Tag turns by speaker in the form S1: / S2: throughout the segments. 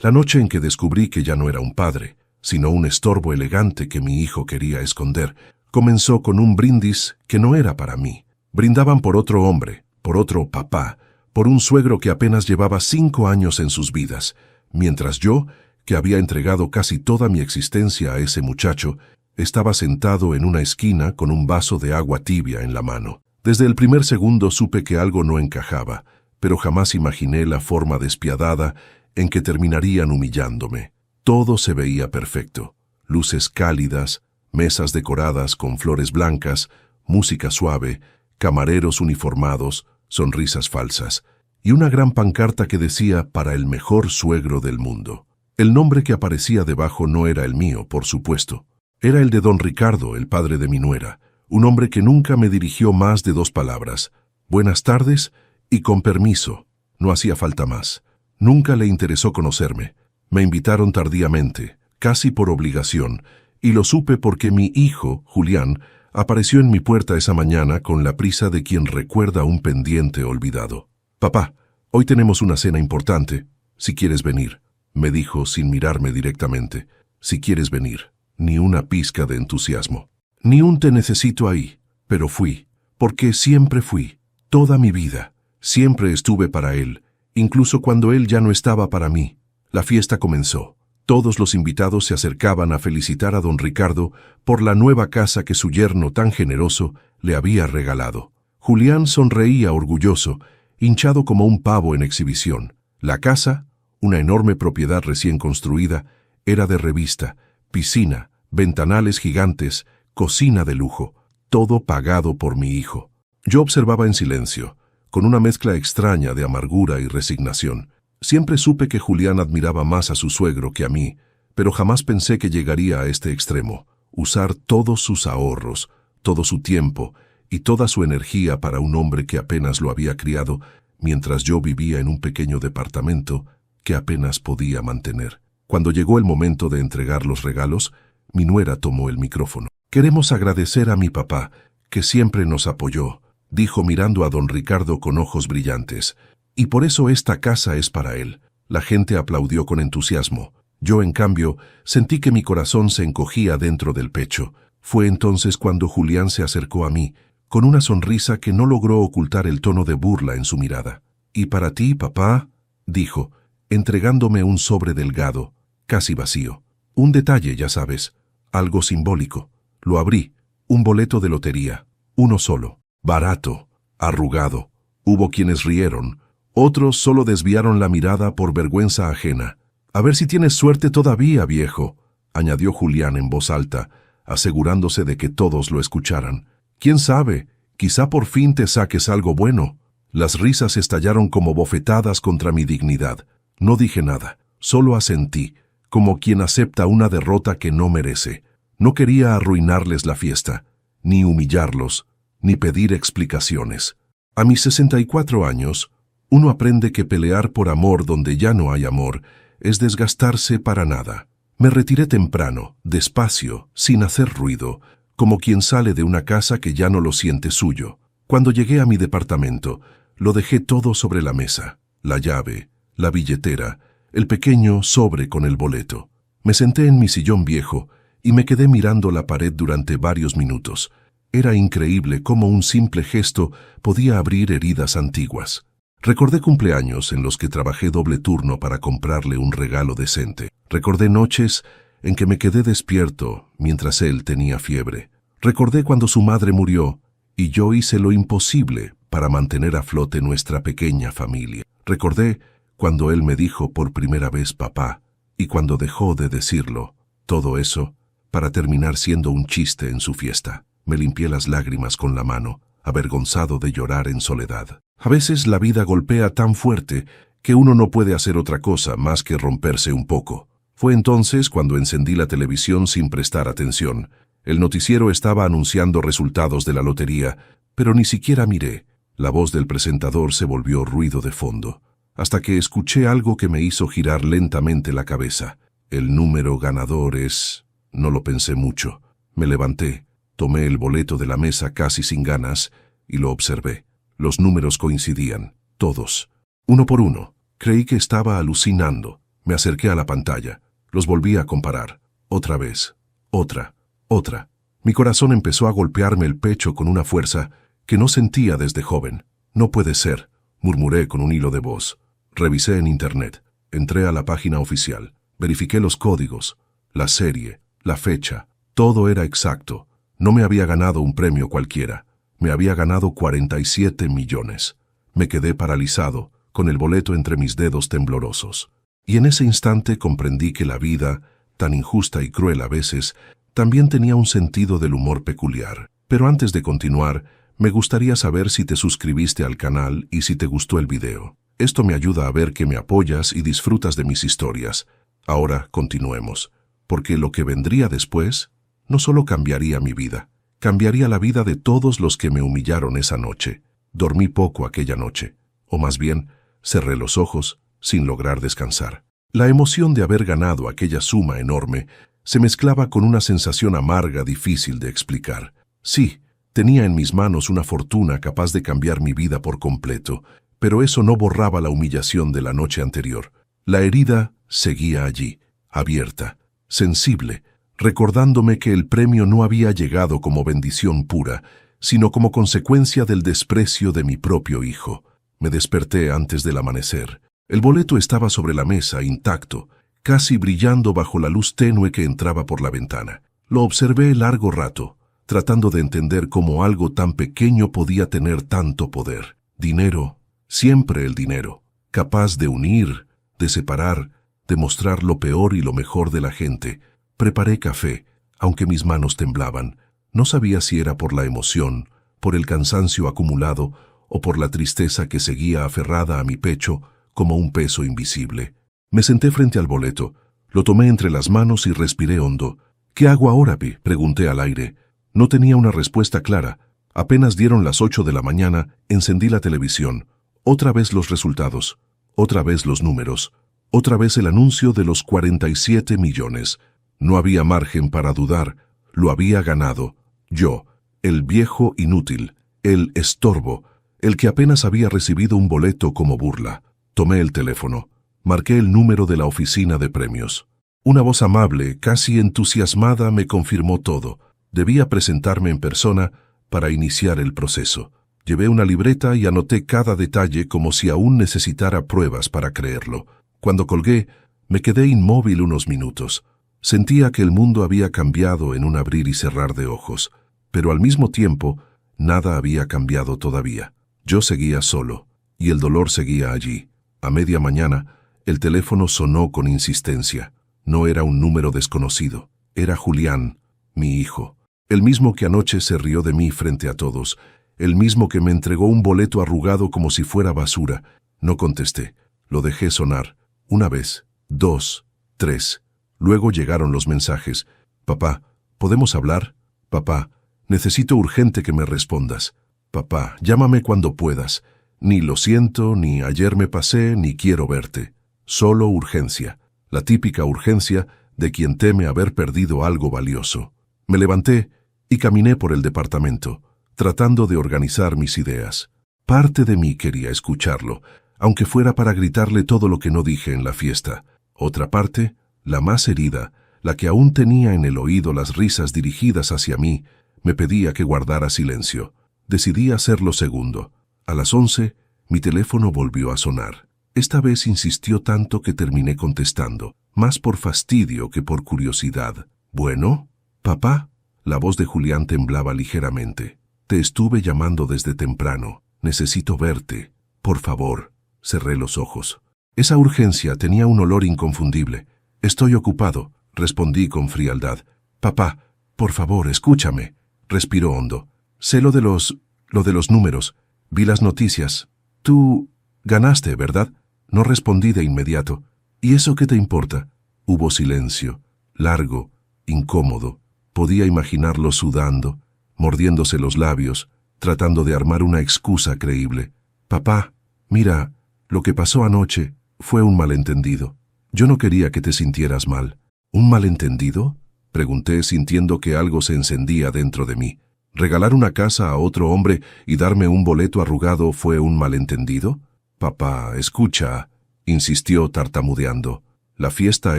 S1: La noche en que descubrí que ya no era un padre, sino un estorbo elegante que mi hijo quería esconder, comenzó con un brindis que no era para mí. Brindaban por otro hombre, por otro papá, por un suegro que apenas llevaba 5 años en sus vidas, mientras yo, que había entregado casi toda mi existencia a ese muchacho, estaba sentado en una esquina con un vaso de agua tibia en la mano. Desde el primer segundo supe que algo no encajaba, pero jamás imaginé la forma despiadada en que terminarían humillándome. Todo se veía perfecto. Luces cálidas, mesas decoradas con flores blancas, música suave, camareros uniformados, sonrisas falsas, y una gran pancarta que decía «Para el mejor suegro del mundo». El nombre que aparecía debajo no era el mío, por supuesto. Era el de don Ricardo, el padre de mi nuera, un hombre que nunca me dirigió más de 2 palabras. Buenas tardes y con permiso. No hacía falta más. Nunca le interesó conocerme. Me invitaron tardíamente, casi por obligación, y lo supe porque mi hijo, Julián, apareció en mi puerta esa mañana con la prisa de quien recuerda un pendiente olvidado. «Papá, hoy tenemos una cena importante, si quieres venir», me dijo sin mirarme directamente. «Si quieres venir». Ni una pizca de entusiasmo. Ni un «te necesito ahí», pero fui, porque siempre fui, toda mi vida. Siempre estuve para él, incluso cuando él ya no estaba para mí. La fiesta comenzó. Todos los invitados se acercaban a felicitar a don Ricardo por la nueva casa que su yerno tan generoso le había regalado. Julián sonreía orgulloso, hinchado como un pavo en exhibición. La casa, una enorme propiedad recién construida, era de revista, piscina, ventanales gigantes, cocina de lujo, todo pagado por mi hijo. Yo observaba en silencio, con una mezcla extraña de amargura y resignación. Siempre supe que Julián admiraba más a su suegro que a mí, pero jamás pensé que llegaría a este extremo, usar todos sus ahorros, todo su tiempo y toda su energía para un hombre que apenas lo había criado, mientras yo vivía en un pequeño departamento que apenas podía mantener. Cuando llegó el momento de entregar los regalos, mi nuera tomó el micrófono. «Queremos agradecer a mi papá, que siempre nos apoyó», dijo mirando a don Ricardo con ojos brillantes. «Y por eso esta casa es para él». La gente aplaudió con entusiasmo. Yo, en cambio, sentí que mi corazón se encogía dentro del pecho. Fue entonces cuando Julián se acercó a mí, con una sonrisa que no logró ocultar el tono de burla en su mirada. «¿Y para ti, papá?», dijo, entregándome un sobre delgado, casi vacío. Un detalle, ya sabes, algo simbólico. Lo abrí, un boleto de lotería, uno solo, barato, arrugado. Hubo quienes rieron, otros solo desviaron la mirada por vergüenza ajena. «A ver si tienes suerte todavía, viejo», añadió Julián en voz alta, asegurándose de que todos lo escucharan. «¿Quién sabe? Quizá por fin te saques algo bueno». Las risas estallaron como bofetadas contra mi dignidad. No dije nada, solo asentí, como quien acepta una derrota que no merece. No quería arruinarles la fiesta, ni humillarlos, ni pedir explicaciones. A mis 64 años, uno aprende que pelear por amor donde ya no hay amor es desgastarse para nada. Me retiré temprano, despacio, sin hacer ruido, como quien sale de una casa que ya no lo siente suyo. Cuando llegué a mi departamento, lo dejé todo sobre la mesa, la llave, la billetera, el pequeño sobre con el boleto. Me senté en mi sillón viejo y me quedé mirando la pared durante varios minutos. Era increíble cómo un simple gesto podía abrir heridas antiguas. Recordé cumpleaños en los que trabajé doble turno para comprarle un regalo decente. Recordé noches en que me quedé despierto mientras él tenía fiebre. Recordé cuando su madre murió y yo hice lo imposible para mantener a flote nuestra pequeña familia. Recordé cuando él me dijo por primera vez papá, y cuando dejó de decirlo, todo eso para terminar siendo un chiste en su fiesta. Me limpié las lágrimas con la mano, avergonzado de llorar en soledad. A veces la vida golpea tan fuerte que uno no puede hacer otra cosa más que romperse un poco. Fue entonces cuando encendí la televisión sin prestar atención. El noticiero estaba anunciando resultados de la lotería, pero ni siquiera miré. La voz del presentador se volvió ruido de fondo, hasta que escuché algo que me hizo girar lentamente la cabeza. El número ganador es... No lo pensé mucho. Me levanté, tomé el boleto de la mesa casi sin ganas y lo observé. Los números coincidían, todos, uno por uno. Creí que estaba alucinando. Me acerqué a la pantalla. Los volví a comparar. Otra vez. Otra. Otra. Mi corazón empezó a golpearme el pecho con una fuerza que no sentía desde joven. No puede ser, murmuré con un hilo de voz. Revisé en internet. Entré a la página oficial. Verifiqué los códigos, la serie, la fecha. Todo era exacto. No me había ganado un premio cualquiera. Me había ganado 47 millones. Me quedé paralizado, con el boleto entre mis dedos temblorosos. Y en ese instante comprendí que la vida, tan injusta y cruel a veces, también tenía un sentido del humor peculiar. Pero antes de continuar, me gustaría saber si te suscribiste al canal y si te gustó el video. Esto me ayuda a ver que me apoyas y disfrutas de mis historias. Ahora continuemos, porque lo que vendría después no solo cambiaría mi vida, cambiaría la vida de todos los que me humillaron esa noche. Dormí poco aquella noche, o más bien, cerré los ojos sin lograr descansar. La emoción de haber ganado aquella suma enorme se mezclaba con una sensación amarga difícil de explicar. Sí, tenía en mis manos una fortuna capaz de cambiar mi vida por completo, pero eso no borraba la humillación de la noche anterior. La herida seguía allí, abierta, sensible, recordándome que el premio no había llegado como bendición pura, sino como consecuencia del desprecio de mi propio hijo. Me desperté antes del amanecer. El boleto estaba sobre la mesa, intacto, casi brillando bajo la luz tenue que entraba por la ventana. Lo observé largo rato, tratando de entender cómo algo tan pequeño podía tener tanto poder. Dinero, siempre el dinero, capaz de unir, de separar, de mostrar lo peor y lo mejor de la gente. Preparé café, aunque mis manos temblaban. No sabía si era por la emoción, por el cansancio acumulado o por la tristeza que seguía aferrada a mi pecho como un peso invisible. Me senté frente al boleto, lo tomé entre las manos y respiré hondo. «¿Qué hago ahora, Pi?», pregunté al aire. No tenía una respuesta clara. Apenas dieron las 8 de la mañana, encendí la televisión. Otra vez los resultados, otra vez los números, otra vez el anuncio de los 47 millones. No había margen para dudar, lo había ganado. Yo, el viejo inútil, el estorbo, el que apenas había recibido un boleto como burla. Tomé el teléfono, marqué el número de la oficina de premios. Una voz amable, casi entusiasmada, me confirmó todo. Debía presentarme en persona para iniciar el proceso. Llevé una libreta y anoté cada detalle como si aún necesitara pruebas para creerlo. Cuando colgué, me quedé inmóvil unos minutos. Sentía que el mundo había cambiado en un abrir y cerrar de ojos, pero al mismo tiempo, nada había cambiado todavía. Yo seguía solo, y el dolor seguía allí. A media mañana, el teléfono sonó con insistencia. No era un número desconocido, era Julián, mi hijo. El mismo que anoche se rió de mí frente a todos, el mismo que me entregó un boleto arrugado como si fuera basura. No contesté, lo dejé sonar. Una vez, 2, 3. Luego llegaron los mensajes. «Papá, ¿podemos hablar? Papá, necesito urgente que me respondas. Papá, llámame cuando puedas. Ni lo siento, ni ayer me pasé, ni quiero verte. Solo urgencia». La típica urgencia de quien teme haber perdido algo valioso. Me levanté y caminé por el departamento, tratando de organizar mis ideas. Parte de mí quería escucharlo, aunque fuera para gritarle todo lo que no dije en la fiesta. Otra parte, la más herida, la que aún tenía en el oído las risas dirigidas hacia mí, me pedía que guardara silencio. Decidí hacer lo segundo. A las 11, mi teléfono volvió a sonar. Esta vez insistió tanto que terminé contestando, más por fastidio que por curiosidad. «¿Bueno? ¿Papá?». La voz de Julián temblaba ligeramente. «Te estuve llamando desde temprano. Necesito verte. Por favor». Cerré los ojos. Esa urgencia tenía un olor inconfundible. «Estoy ocupado», respondí con frialdad. «Papá, por favor, escúchame». Respiró hondo. «Sé lo de los números. Vi las noticias. Tú ganaste, ¿verdad?». No respondí de inmediato. «¿Y eso qué te importa?». Hubo silencio, largo, incómodo. Podía imaginarlo sudando, mordiéndose los labios, tratando de armar una excusa creíble. «Papá, mira, lo que pasó anoche fue un malentendido. Yo no quería que te sintieras mal». «¿Un malentendido?», pregunté sintiendo que algo se encendía dentro de mí. «¿Regalar una casa a otro hombre y darme un boleto arrugado fue un malentendido?». «Papá, escucha», insistió tartamudeando. La fiesta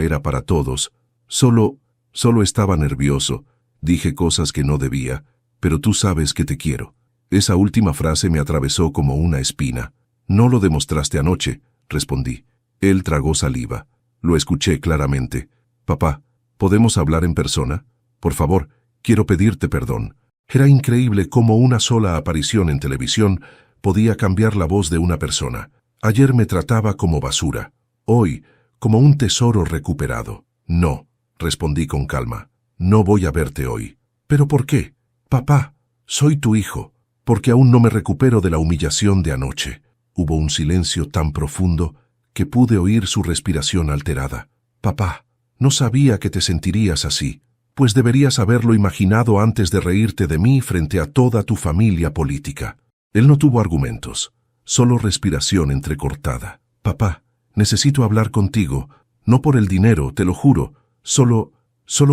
S1: era para todos. Solo estaba nervioso. Dije cosas que no debía, pero tú sabes que te quiero. Esa última frase me atravesó como una espina. No lo demostraste anoche, respondí. Él tragó saliva. Lo escuché claramente. Papá, ¿podemos hablar en persona? Por favor, quiero pedirte perdón. Era increíble cómo una sola aparición en televisión podía cambiar la voz de una persona. Ayer me trataba como basura. Hoy, como un tesoro recuperado. No, respondí con calma. No voy a verte hoy. ¿Pero por qué? Papá, soy tu hijo. Porque aún no me recupero de la humillación de anoche. Hubo un silencio tan profundo que pude oír su respiración alterada. Papá, no sabía que te sentirías así, pues deberías haberlo imaginado antes de reírte de mí frente a toda tu familia política. Él no tuvo argumentos, solo respiración entrecortada. Papá, necesito hablar contigo, no por el dinero, te lo juro, solo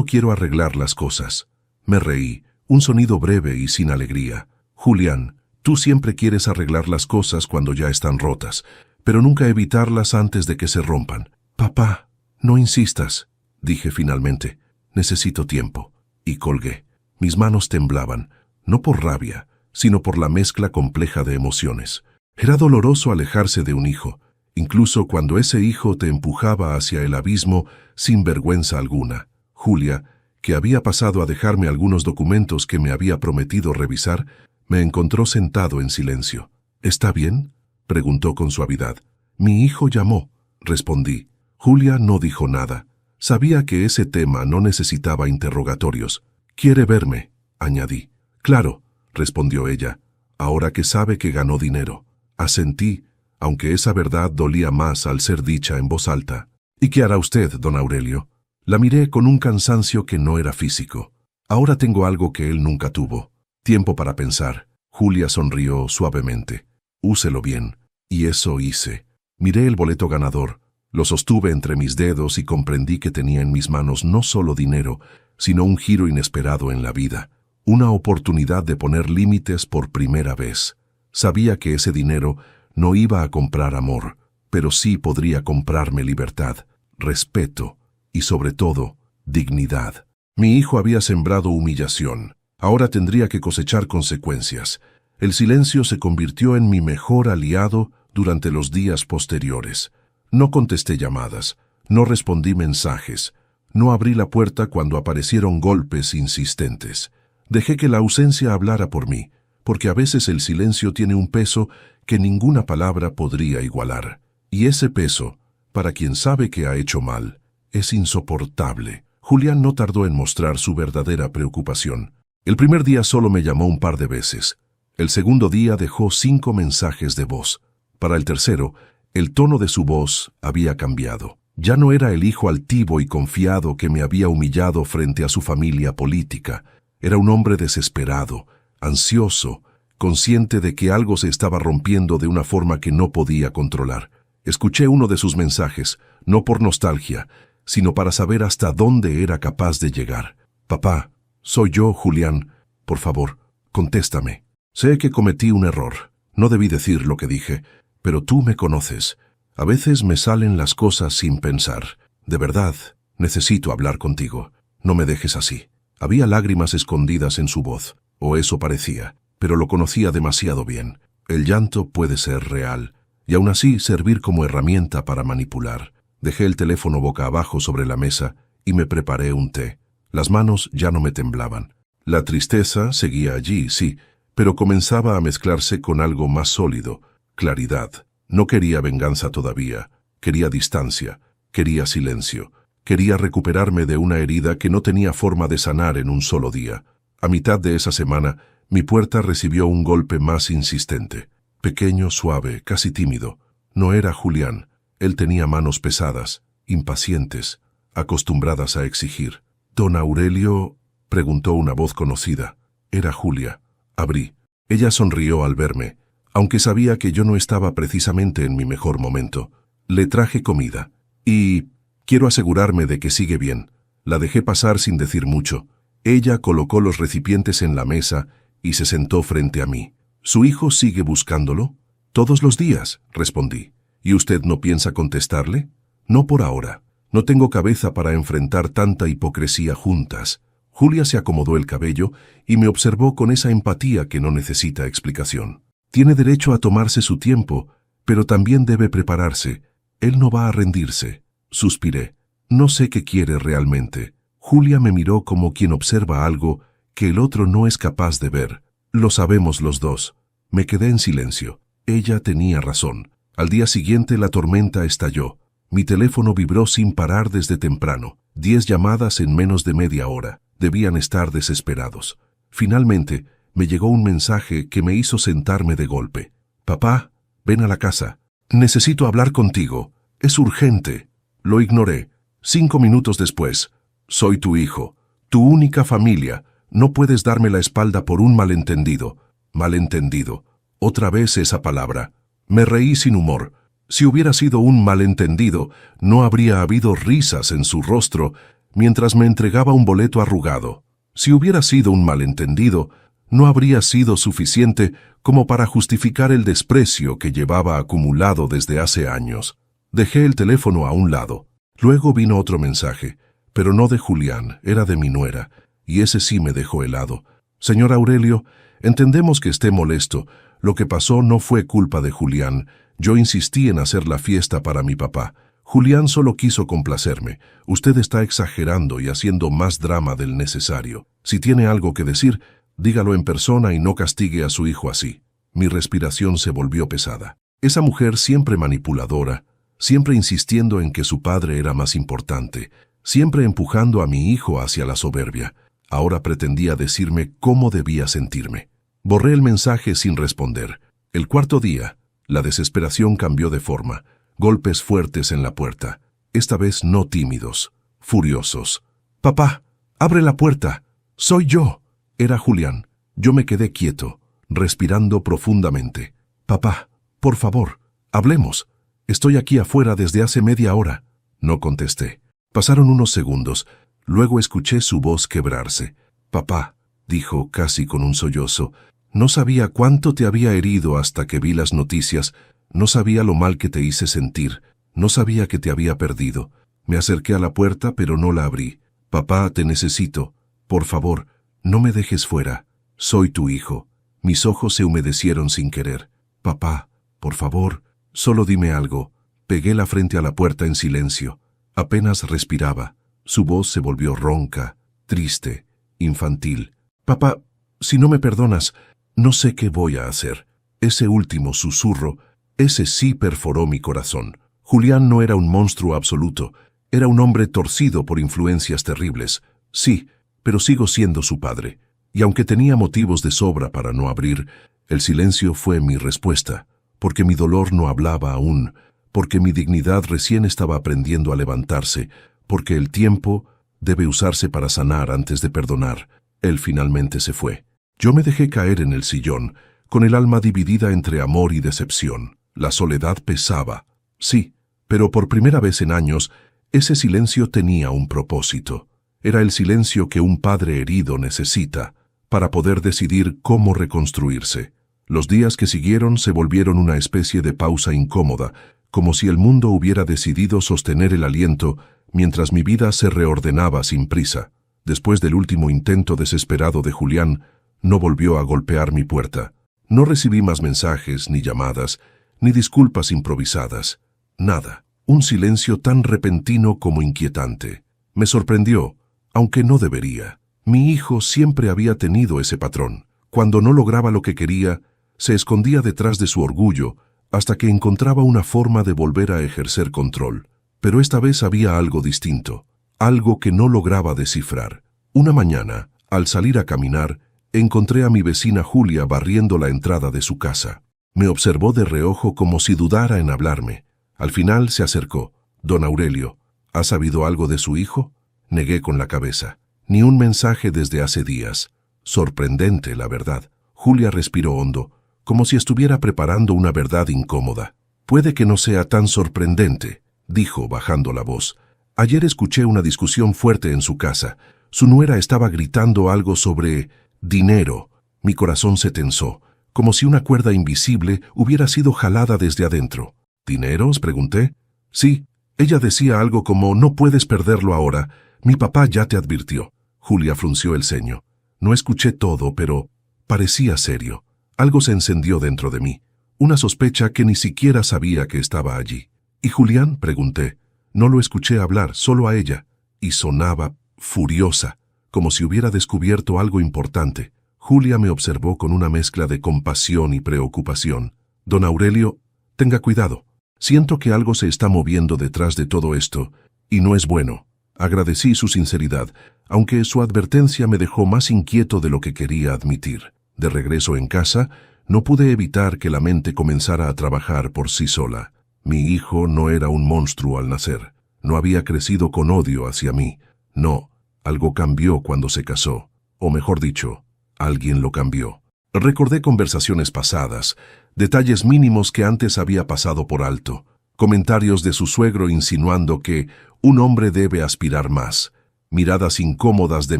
S1: quiero arreglar las cosas. Me reí, un sonido breve y sin alegría. Julián, tú siempre quieres arreglar las cosas cuando ya están rotas, pero nunca evitarlas antes de que se rompan. Papá, no insistas, dije finalmente. Necesito tiempo. Y colgué. Mis manos temblaban, no por rabia, sino por la mezcla compleja de emociones. Era doloroso alejarse de un hijo, incluso cuando ese hijo te empujaba hacia el abismo sin vergüenza alguna. Julia, que había pasado a dejarme algunos documentos que me había prometido revisar, me encontró sentado en silencio. ¿Está bien?, preguntó con suavidad. Mi hijo llamó, respondí. Julia no dijo nada. Sabía que ese tema no necesitaba interrogatorios. ¿Quiere verme?, añadí. Claro, respondió ella, ahora que sabe que ganó dinero. Asentí, aunque esa verdad dolía más al ser dicha en voz alta. ¿Y qué hará usted, don Aurelio? La miré con un cansancio que no era físico. Ahora tengo algo que él nunca tuvo. Tiempo para pensar. Julia sonrió suavemente. Úselo bien. Y eso hice. Miré el boleto ganador. Lo sostuve entre mis dedos y comprendí que tenía en mis manos no solo dinero, sino un giro inesperado en la vida. Una oportunidad de poner límites por primera vez. Sabía que ese dinero no iba a comprar amor, pero sí podría comprarme libertad, respeto y, sobre todo, dignidad. Mi hijo había sembrado humillación. Ahora tendría que cosechar consecuencias. El silencio se convirtió en mi mejor aliado durante los días posteriores. No contesté llamadas, no respondí mensajes, no abrí la puerta cuando aparecieron golpes insistentes. Dejé que la ausencia hablara por mí, porque a veces el silencio tiene un peso que ninguna palabra podría igualar. Y ese peso, para quien sabe que ha hecho mal, es insoportable. Julián no tardó en mostrar su verdadera preocupación. El primer día solo me llamó un par de veces. El segundo día dejó 5 mensajes de voz. Para el tercero, el tono de su voz había cambiado. Ya no era el hijo altivo y confiado que me había humillado frente a su familia política. Era un hombre desesperado, ansioso, consciente de que algo se estaba rompiendo de una forma que no podía controlar. Escuché uno de sus mensajes, no por nostalgia, sino para saber hasta dónde era capaz de llegar. Papá, soy yo, Julián. Por favor, contéstame. Sé que cometí un error. No debí decir lo que dije, pero tú me conoces. A veces me salen las cosas sin pensar. De verdad, necesito hablar contigo. No me dejes así. Había lágrimas escondidas en su voz, o eso parecía, pero lo conocía demasiado bien. El llanto puede ser real, y aún así servir como herramienta para manipular. Dejé el teléfono boca abajo sobre la mesa y me preparé un té. Las manos ya no me temblaban. La tristeza seguía allí, sí, pero comenzaba a mezclarse con algo más sólido, claridad. No quería venganza todavía, quería distancia, quería silencio, quería recuperarme de una herida que no tenía forma de sanar en un solo día. A mitad de esa semana, mi puerta recibió un golpe más insistente. Pequeño, suave, casi tímido. No era Julián. Él tenía manos pesadas, impacientes, acostumbradas a exigir. «¿Don Aurelio?», preguntó una voz conocida. Era Julia. Abrí. Ella sonrió al verme, aunque sabía que yo no estaba precisamente en mi mejor momento. Le traje comida. Y quiero asegurarme de que sigue bien. La dejé pasar sin decir mucho. Ella colocó los recipientes en la mesa y se sentó frente a mí. ¿Su hijo sigue buscándolo? Todos los días, respondí. ¿Y usted no piensa contestarle? No por ahora. No tengo cabeza para enfrentar tanta hipocresía juntas. Julia se acomodó el cabello y me observó con esa empatía que no necesita explicación. Tiene derecho a tomarse su tiempo, pero también debe prepararse. Él no va a rendirse. Suspiré. No sé qué quiere realmente. Julia me miró como quien observa algo que el otro no es capaz de ver. Lo sabemos los dos. Me quedé en silencio. Ella tenía razón. Al día siguiente la tormenta estalló. Mi teléfono vibró sin parar desde temprano. 10 llamadas en menos de media hora. Debían estar desesperados. Finalmente, me llegó un mensaje que me hizo sentarme de golpe. «Papá, ven a la casa. Necesito hablar contigo. Es urgente». Lo ignoré. 5 minutos después. «Soy tu hijo, tu única familia. No puedes darme la espalda por un malentendido». Malentendido. Otra vez esa palabra. Me reí sin humor. Si hubiera sido un malentendido, no habría habido risas en su rostro mientras me entregaba un boleto arrugado. Si hubiera sido un malentendido, no habría sido suficiente como para justificar el desprecio que llevaba acumulado desde hace años. Dejé el teléfono a un lado. Luego vino otro mensaje, pero no de Julián, era de mi nuera, y ese sí me dejó helado. «Señor Aurelio, entendemos que esté molesto. Lo que pasó no fue culpa de Julián. Yo insistí en hacer la fiesta para mi papá. Julián solo quiso complacerme. Usted está exagerando y haciendo más drama del necesario. Si tiene algo que decir, dígalo en persona y no castigue a su hijo así». Mi respiración se volvió pesada. Esa mujer siempre manipuladora, siempre insistiendo en que su padre era más importante, siempre empujando a mi hijo hacia la soberbia, ahora pretendía decirme cómo debía sentirme. Borré el mensaje sin responder. El cuarto día, la desesperación cambió de forma. Golpes fuertes en la puerta. Esta vez no tímidos, furiosos. «Papá, abre la puerta. Soy yo». Era Julián. Yo me quedé quieto, respirando profundamente. «Papá, por favor, hablemos. Estoy aquí afuera desde hace media hora». No contesté. Pasaron unos segundos. Luego escuché su voz quebrarse. «Papá», dijo casi con un sollozo, «no sabía cuánto te había herido hasta que vi las noticias. No sabía lo mal que te hice sentir. No sabía que te había perdido. Me acerqué a la puerta, pero no la abrí. Papá, te necesito. Por favor, no me dejes fuera. Soy tu hijo». Mis ojos se humedecieron sin querer. «Papá, por favor, solo dime algo». Pegué la frente a la puerta en silencio. Apenas respiraba. Su voz se volvió ronca, triste, infantil. «Papá, si no me perdonas, no sé qué voy a hacer». Ese último susurro, ese sí perforó mi corazón. Julián no era un monstruo absoluto, era un hombre torcido por influencias terribles. Sí, pero sigo siendo su padre. Y aunque tenía motivos de sobra para no abrir, el silencio fue mi respuesta, porque mi dolor no hablaba aún, porque mi dignidad recién estaba aprendiendo a levantarse, porque el tiempo debe usarse para sanar antes de perdonar. Él finalmente se fue. Yo me dejé caer en el sillón, con el alma dividida entre amor y decepción. La soledad pesaba. Sí, pero por primera vez en años, ese silencio tenía un propósito. Era el silencio que un padre herido necesita para poder decidir cómo reconstruirse. Los días que siguieron se volvieron una especie de pausa incómoda, como si el mundo hubiera decidido sostener el aliento mientras mi vida se reordenaba sin prisa. Después del último intento desesperado de Julián, no volvió a golpear mi puerta. No recibí más mensajes, ni llamadas, ni disculpas improvisadas. Nada. Un silencio tan repentino como inquietante. Me sorprendió, aunque no debería. Mi hijo siempre había tenido ese patrón. Cuando no lograba lo que quería, se escondía detrás de su orgullo hasta que encontraba una forma de volver a ejercer control. Pero esta vez había algo distinto, algo que no lograba descifrar. Una mañana, al salir a caminar, encontré a mi vecina Julia barriendo la entrada de su casa. Me observó de reojo como si dudara en hablarme. Al final se acercó. «Don Aurelio, ¿ha sabido algo de su hijo?». Negué con la cabeza. Ni un mensaje desde hace días. Sorprendente, la verdad. Julia respiró hondo, como si estuviera preparando una verdad incómoda. «Puede que no sea tan sorprendente», dijo bajando la voz. «Ayer escuché una discusión fuerte en su casa. Su nuera estaba gritando algo sobre dinero». Mi corazón se tensó, como si una cuerda invisible hubiera sido jalada desde adentro. «¿Dineros?», pregunté. «Sí, Ella decía algo como, no puedes perderlo ahora, mi papá ya te advirtió. Julia frunció el ceño. No escuché todo, pero parecía serio. Algo se encendió dentro de mí, una sospecha que ni siquiera sabía que estaba allí. ¿Y Julián?, pregunté. No lo escuché hablar, solo a ella, y sonaba furiosa, como si hubiera descubierto algo importante. Julia me observó con una mezcla de compasión y preocupación. Don Aurelio, tenga cuidado. Siento que algo se está moviendo detrás de todo esto, y no es bueno. Agradecí su sinceridad, aunque su advertencia me dejó más inquieto de lo que quería admitir. De regreso en casa, no pude evitar que la mente comenzara a trabajar por sí sola. Mi hijo no era un monstruo al nacer. No había crecido con odio hacia mí. No, algo cambió cuando se casó. O mejor dicho, alguien lo cambió. Recordé conversaciones pasadas, detalles mínimos que antes había pasado por alto, comentarios de su suegro insinuando que un hombre debe aspirar más, miradas incómodas de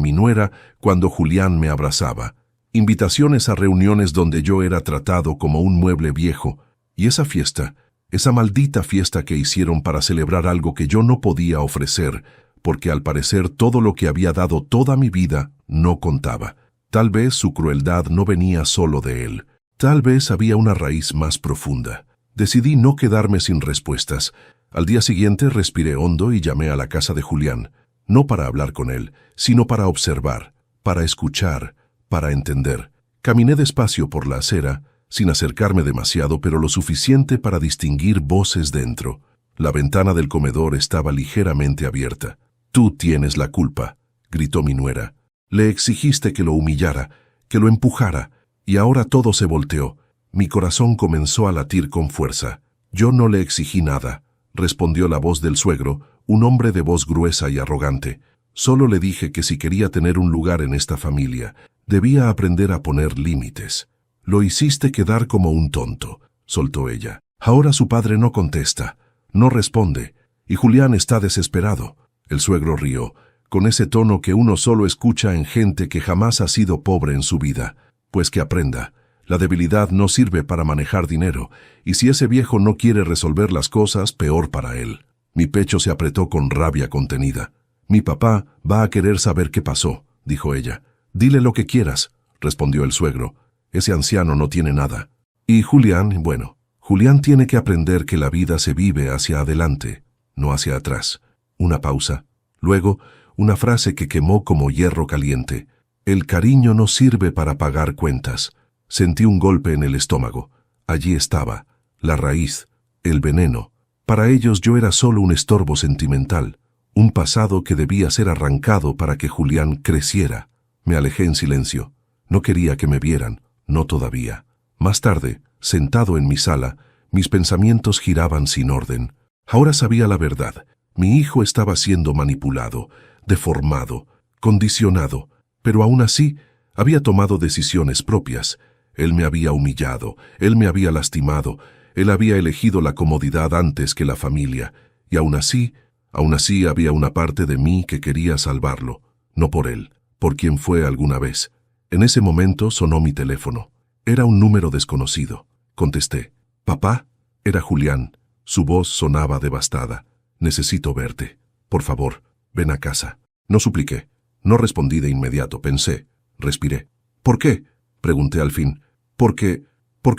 S1: mi nuera cuando Julián me abrazaba, invitaciones a reuniones donde yo era tratado como un mueble viejo, y esa fiesta, esa maldita fiesta que hicieron para celebrar algo que yo no podía ofrecer, porque al parecer todo lo que había dado toda mi vida no contaba. Tal vez su crueldad no venía solo de él. Tal vez había una raíz más profunda. Decidí no quedarme sin respuestas. Al día siguiente respiré hondo y llamé a la casa de Julián, no para hablar con él, sino para observar, para escuchar, para entender. Caminé despacio por la acera, sin acercarme demasiado, pero lo suficiente para distinguir voces dentro. La ventana del comedor estaba ligeramente abierta. «Tú tienes la culpa», gritó mi nuera. «Le exigiste que lo humillara, que lo empujara, y ahora todo se volteó». Mi corazón comenzó a latir con fuerza. «Yo no le exigí nada», respondió la voz del suegro, un hombre de voz gruesa y arrogante. «Solo le dije que si quería tener un lugar en esta familia, debía aprender a poner límites». «Lo hiciste quedar como un tonto», soltó ella. Ahora su padre no contesta, no responde, y Julián está desesperado. El suegro rió, con ese tono que uno solo escucha en gente que jamás ha sido pobre en su vida. «Pues que aprenda. La debilidad no sirve para manejar dinero, y si ese viejo no quiere resolver las cosas, peor para él». Mi pecho se apretó con rabia contenida. «Mi papá va a querer saber qué pasó», dijo ella. «Dile lo que quieras», respondió el suegro. «Ese anciano no tiene nada». Y Julián, bueno, Julián tiene que aprender que la vida se vive hacia adelante, no hacia atrás. Una pausa. Luego, una frase que quemó como hierro caliente. «El cariño no sirve para pagar cuentas». Sentí un golpe en el estómago. Allí estaba, la raíz, el veneno. Para ellos yo era solo un estorbo sentimental, un pasado que debía ser arrancado para que Julián creciera. Me alejé en silencio. No quería que me vieran, no todavía. Más tarde, sentado en mi sala, mis pensamientos giraban sin orden. Ahora sabía la verdad. Mi hijo estaba siendo manipulado, deformado, condicionado, pero aún así había tomado decisiones propias. Él me había humillado, él me había lastimado, él había elegido la comodidad antes que la familia, y aún así había una parte de mí que quería salvarlo, no por él, por quien fue alguna vez. En ese momento sonó mi teléfono. Era un número desconocido. Contesté. «¿Papá?» Era Julián. Su voz sonaba devastada. «Necesito verte. Por favor, ven a casa». No supliqué. No respondí de inmediato. Pensé. Respiré. «¿Por qué?», pregunté al fin. Porque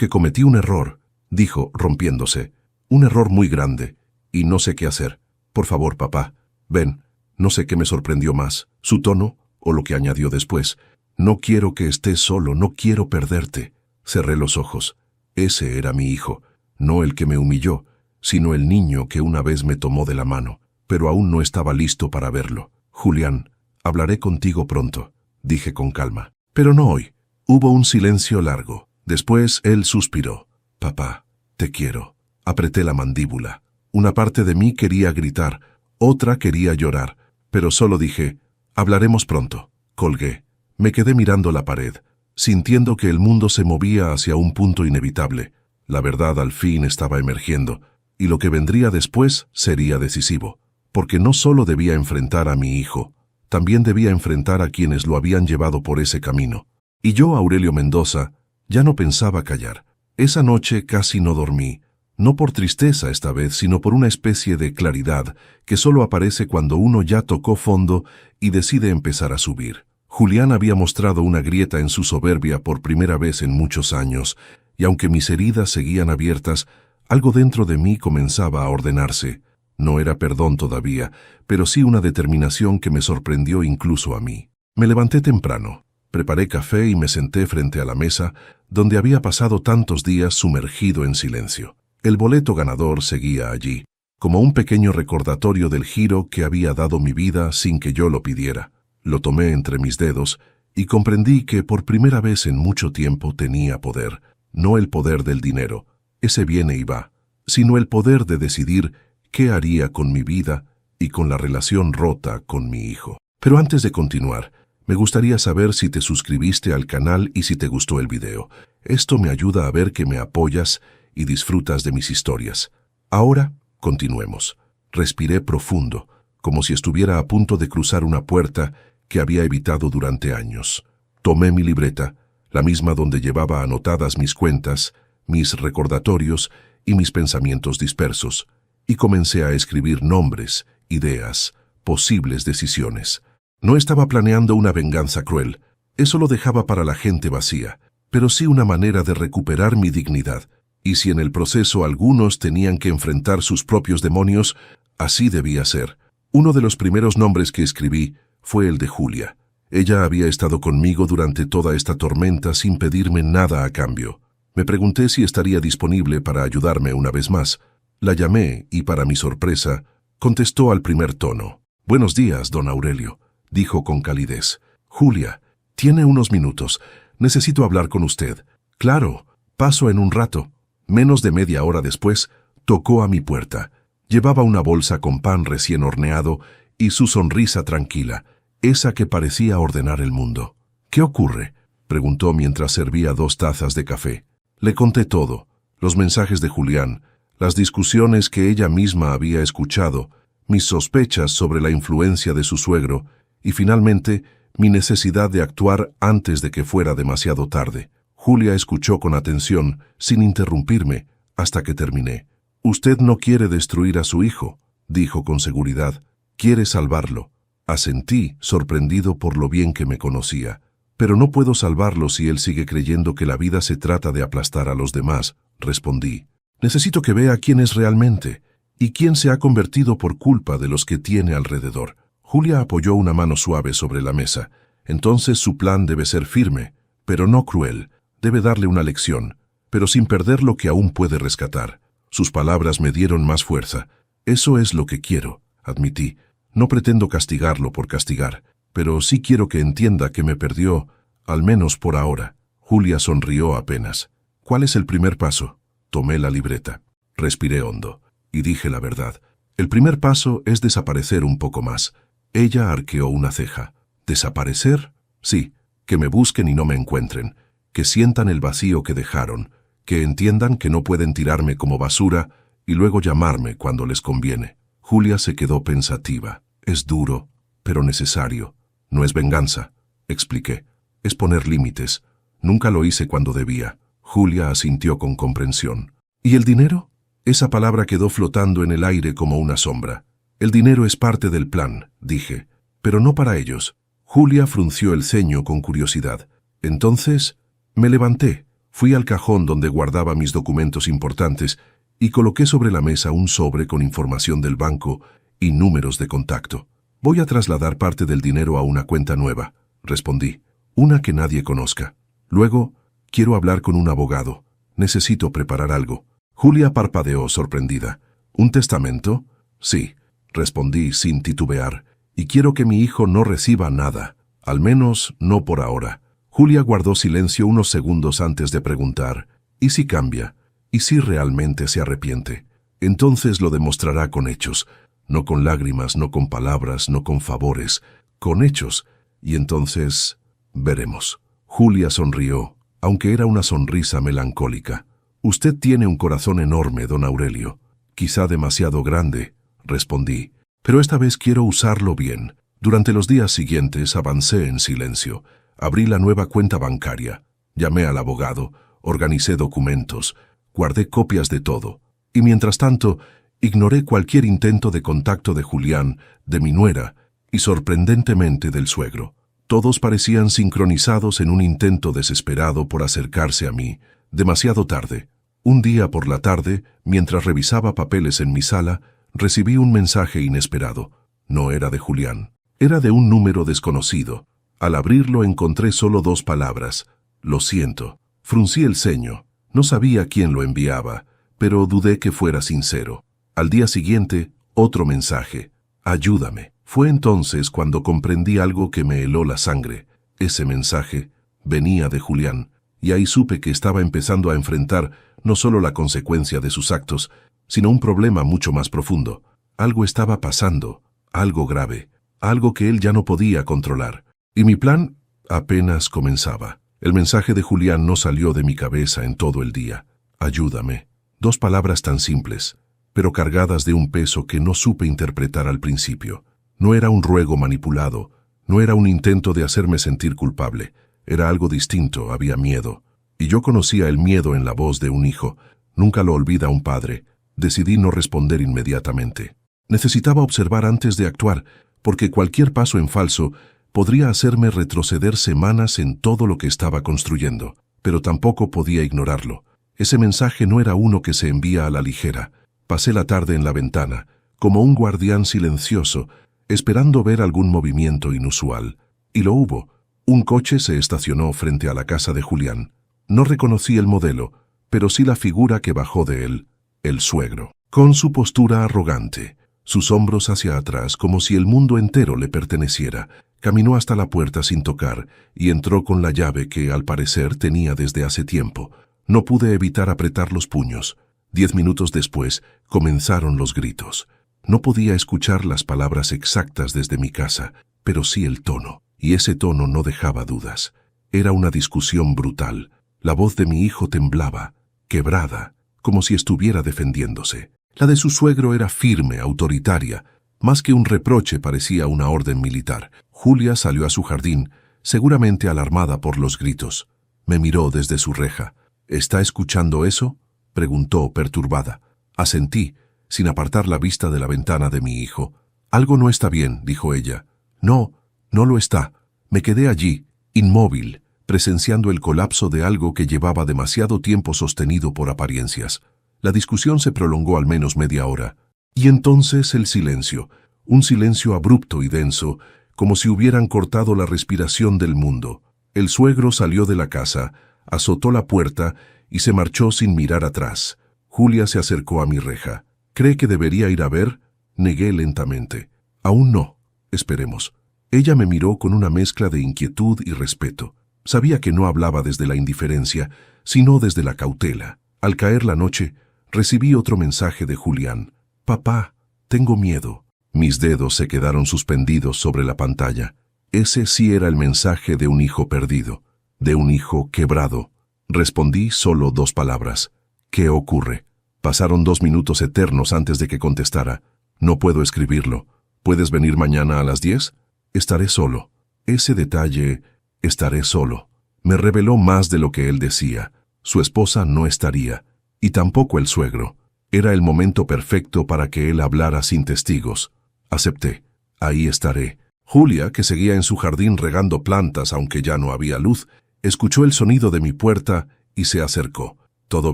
S1: cometí un error», dijo, rompiéndose. «Un error muy grande, y no sé qué hacer. Por favor, papá, ven». No sé qué me sorprendió más, su tono o lo que añadió después. «No quiero que estés solo, no quiero perderte». Cerré los ojos. Ese era mi hijo, no el que me humilló, sino el niño que una vez me tomó de la mano, pero aún no estaba listo para verlo. «Julián, hablaré contigo pronto», dije con calma. «Pero no hoy». Hubo un silencio largo. Después él suspiró. «Papá, te quiero». Apreté la mandíbula. Una parte de mí quería gritar, otra quería llorar, pero solo dije, «Hablaremos pronto». Colgué. Me quedé mirando la pared, sintiendo que el mundo se movía hacia un punto inevitable. La verdad al fin estaba emergiendo, y lo que vendría después sería decisivo, porque no solo debía enfrentar a mi hijo, también debía enfrentar a quienes lo habían llevado por ese camino. Y yo, Aurelio Mendoza, ya no pensaba callar. Esa noche casi no dormí. No por tristeza esta vez, sino por una especie de claridad que solo aparece cuando uno ya tocó fondo y decide empezar a subir. Julián había mostrado una grieta en su soberbia por primera vez en muchos años, y aunque mis heridas seguían abiertas, algo dentro de mí comenzaba a ordenarse. No era perdón todavía, pero sí una determinación que me sorprendió incluso a mí. Me levanté temprano, preparé café y me senté frente a la mesa, donde había pasado tantos días sumergido en silencio. El boleto ganador seguía allí, como un pequeño recordatorio del giro que había dado mi vida sin que yo lo pidiera. Lo tomé entre mis dedos y comprendí que por primera vez en mucho tiempo tenía poder, no el poder del dinero, ese viene y va, sino el poder de decidir qué haría con mi vida y con la relación rota con mi hijo. Pero antes de continuar, me gustaría saber si te suscribiste al canal y si te gustó el video. Esto me ayuda a ver que me apoyas y disfrutas de mis historias. Ahora, continuemos. Respiré profundo, como si estuviera a punto de cruzar una puerta que había evitado durante años. Tomé mi libreta, la misma donde llevaba anotadas mis cuentas, mis recordatorios y mis pensamientos dispersos, y comencé a escribir nombres, ideas, posibles decisiones. No estaba planeando una venganza cruel, eso lo dejaba para la gente vacía, pero sí una manera de recuperar mi dignidad. Y si en el proceso algunos tenían que enfrentar sus propios demonios, así debía ser. Uno de los primeros nombres que escribí fue el de Julia. Ella había estado conmigo durante toda esta tormenta sin pedirme nada a cambio. Me pregunté si estaría disponible para ayudarme una vez más. La llamé y, para mi sorpresa, contestó al primer tono. «Buenos días, don Aurelio», dijo con calidez. «Julia, tiene unos minutos. Necesito hablar con usted». «Claro, paso en un rato». Menos de media hora después, tocó a mi puerta. Llevaba una bolsa con pan recién horneado y su sonrisa tranquila, esa que parecía ordenar el mundo. «¿Qué ocurre?», preguntó mientras servía 2 tazas de café. Le conté todo, los mensajes de Julián, las discusiones que ella misma había escuchado, mis sospechas sobre la influencia de su suegro y, finalmente, mi necesidad de actuar antes de que fuera demasiado tarde. Julia escuchó con atención, sin interrumpirme, hasta que terminé. «Usted no quiere destruir a su hijo», dijo con seguridad. «Quiere salvarlo». Asentí, sorprendido por lo bien que me conocía. «Pero no puedo salvarlo si él sigue creyendo que la vida se trata de aplastar a los demás», respondí. «Necesito que vea quién es realmente y quién se ha convertido por culpa de los que tiene alrededor». Julia apoyó una mano suave sobre la mesa. «Entonces su plan debe ser firme, pero no cruel. Debe darle una lección, pero sin perder lo que aún puede rescatar». Sus palabras me dieron más fuerza. «Eso es lo que quiero», admití. «No pretendo castigarlo por castigar, pero sí quiero que entienda que me perdió, al menos por ahora». Julia sonrió apenas. «¿Cuál es el primer paso?» Tomé la libreta. Respiré hondo y dije la verdad. «El primer paso es desaparecer un poco más». Ella arqueó una ceja. «¿Desaparecer?» «Sí, que me busquen y no me encuentren, que sientan el vacío que dejaron, que entiendan que no pueden tirarme como basura y luego llamarme cuando les conviene». Julia se quedó pensativa. «Es duro, pero necesario. No es venganza», expliqué. «Es poner límites. Nunca lo hice cuando debía». Julia asintió con comprensión. «¿Y el dinero?» Esa palabra quedó flotando en el aire como una sombra. «El dinero es parte del plan», dije, «pero no para ellos». Julia frunció el ceño con curiosidad. Entonces, me levanté, fui al cajón donde guardaba mis documentos importantes y coloqué sobre la mesa un sobre con información del banco y números de contacto. «Voy a trasladar parte del dinero a una cuenta nueva», respondí, «una que nadie conozca. Luego, quiero hablar con un abogado. Necesito preparar algo». Julia parpadeó sorprendida. «¿Un testamento?» «Sí», respondí sin titubear, «y quiero que mi hijo no reciba nada, al menos no por ahora». Julia guardó silencio unos segundos antes de preguntar, «¿Y si cambia? ¿Y si realmente se arrepiente?» «Entonces lo demostrará con hechos, no con lágrimas, no con palabras, no con favores, con hechos, y entonces veremos». Julia sonrió, aunque era una sonrisa melancólica. «Usted tiene un corazón enorme, don Aurelio. Quizá demasiado grande», respondí, «pero esta vez quiero usarlo bien». Durante los días siguientes avancé en silencio. Abrí la nueva cuenta bancaria, llamé al abogado, organicé documentos, guardé copias de todo. Y mientras tanto, ignoré cualquier intento de contacto de Julián, de mi nuera, y sorprendentemente del suegro. Todos parecían sincronizados en un intento desesperado por acercarse a mí, demasiado tarde. Un día por la tarde, mientras revisaba papeles en mi sala, recibí un mensaje inesperado. No era de Julián. Era de un número desconocido. Al abrirlo encontré solo 2 palabras. Lo siento. Fruncí el ceño. No sabía quién lo enviaba, pero dudé que fuera sincero. Al día siguiente, otro mensaje. Ayúdame. Fue entonces cuando comprendí algo que me heló la sangre. Ese mensaje venía de Julián, y ahí supe que estaba empezando a enfrentar no solo la consecuencia de sus actos, sino un problema mucho más profundo. Algo estaba pasando, algo grave, algo que él ya no podía controlar. Y mi plan apenas comenzaba. El mensaje de Julián no salió de mi cabeza en todo el día. Ayúdame. 2 palabras tan simples, pero cargadas de un peso que no supe interpretar al principio. No era un ruego manipulado, no era un intento de hacerme sentir culpable. Era algo distinto, había miedo. Y yo conocía el miedo en la voz de un hijo. Nunca lo olvida un padre. Decidí no responder inmediatamente. Necesitaba observar antes de actuar, porque cualquier paso en falso podría hacerme retroceder semanas en todo lo que estaba construyendo. Pero tampoco podía ignorarlo. Ese mensaje no era uno que se envía a la ligera. Pasé la tarde en la ventana, como un guardián silencioso, esperando ver algún movimiento inusual. Y lo hubo. Un coche se estacionó frente a la casa de Julián. No reconocí el modelo, pero sí la figura que bajó de él, el suegro. Con su postura arrogante, sus hombros hacia atrás como si el mundo entero le perteneciera, caminó hasta la puerta sin tocar y entró con la llave que, al parecer, tenía desde hace tiempo. No pude evitar apretar los puños. 10 minutos después, comenzaron los gritos. No podía escuchar las palabras exactas desde mi casa, pero sí el tono, y ese tono no dejaba dudas. Era una discusión brutal. La voz de mi hijo temblaba, quebrada, como si estuviera defendiéndose. La de su suegro era firme, autoritaria. Más que un reproche parecía una orden militar. Julia salió a su jardín, seguramente alarmada por los gritos. Me miró desde su reja. ¿Está escuchando eso?, preguntó perturbada. Asentí, sin apartar la vista de la ventana de mi hijo. Algo no está bien, dijo ella. No, no lo está. Me quedé allí, inmóvil, presenciando el colapso de algo que llevaba demasiado tiempo sostenido por apariencias. La discusión se prolongó al menos media hora. Y entonces el silencio, un silencio abrupto y denso, como si hubieran cortado la respiración del mundo. El suegro salió de la casa, azotó la puerta y se marchó sin mirar atrás. Julia se acercó a mi reja. ¿Cree que debería ir a ver? Negué lentamente. Aún no. Esperemos. Ella me miró con una mezcla de inquietud y respeto. Sabía que no hablaba desde la indiferencia, sino desde la cautela. Al caer la noche, recibí otro mensaje de Julián. Papá, tengo miedo. Mis dedos se quedaron suspendidos sobre la pantalla. Ese sí era el mensaje de un hijo perdido, de un hijo quebrado. Respondí solo 2 palabras. ¿Qué ocurre? Pasaron 2 minutos eternos antes de que contestara. No puedo escribirlo. ¿Puedes venir mañana a las 10? Estaré solo. Ese detalle, estaré solo, me reveló más de lo que él decía. Su esposa no estaría, y tampoco el suegro. Era el momento perfecto para que él hablara sin testigos. Acepté. Ahí estaré. Julia, que seguía en su jardín regando plantas aunque ya no había luz, escuchó el sonido de mi puerta y se acercó. ¿Todo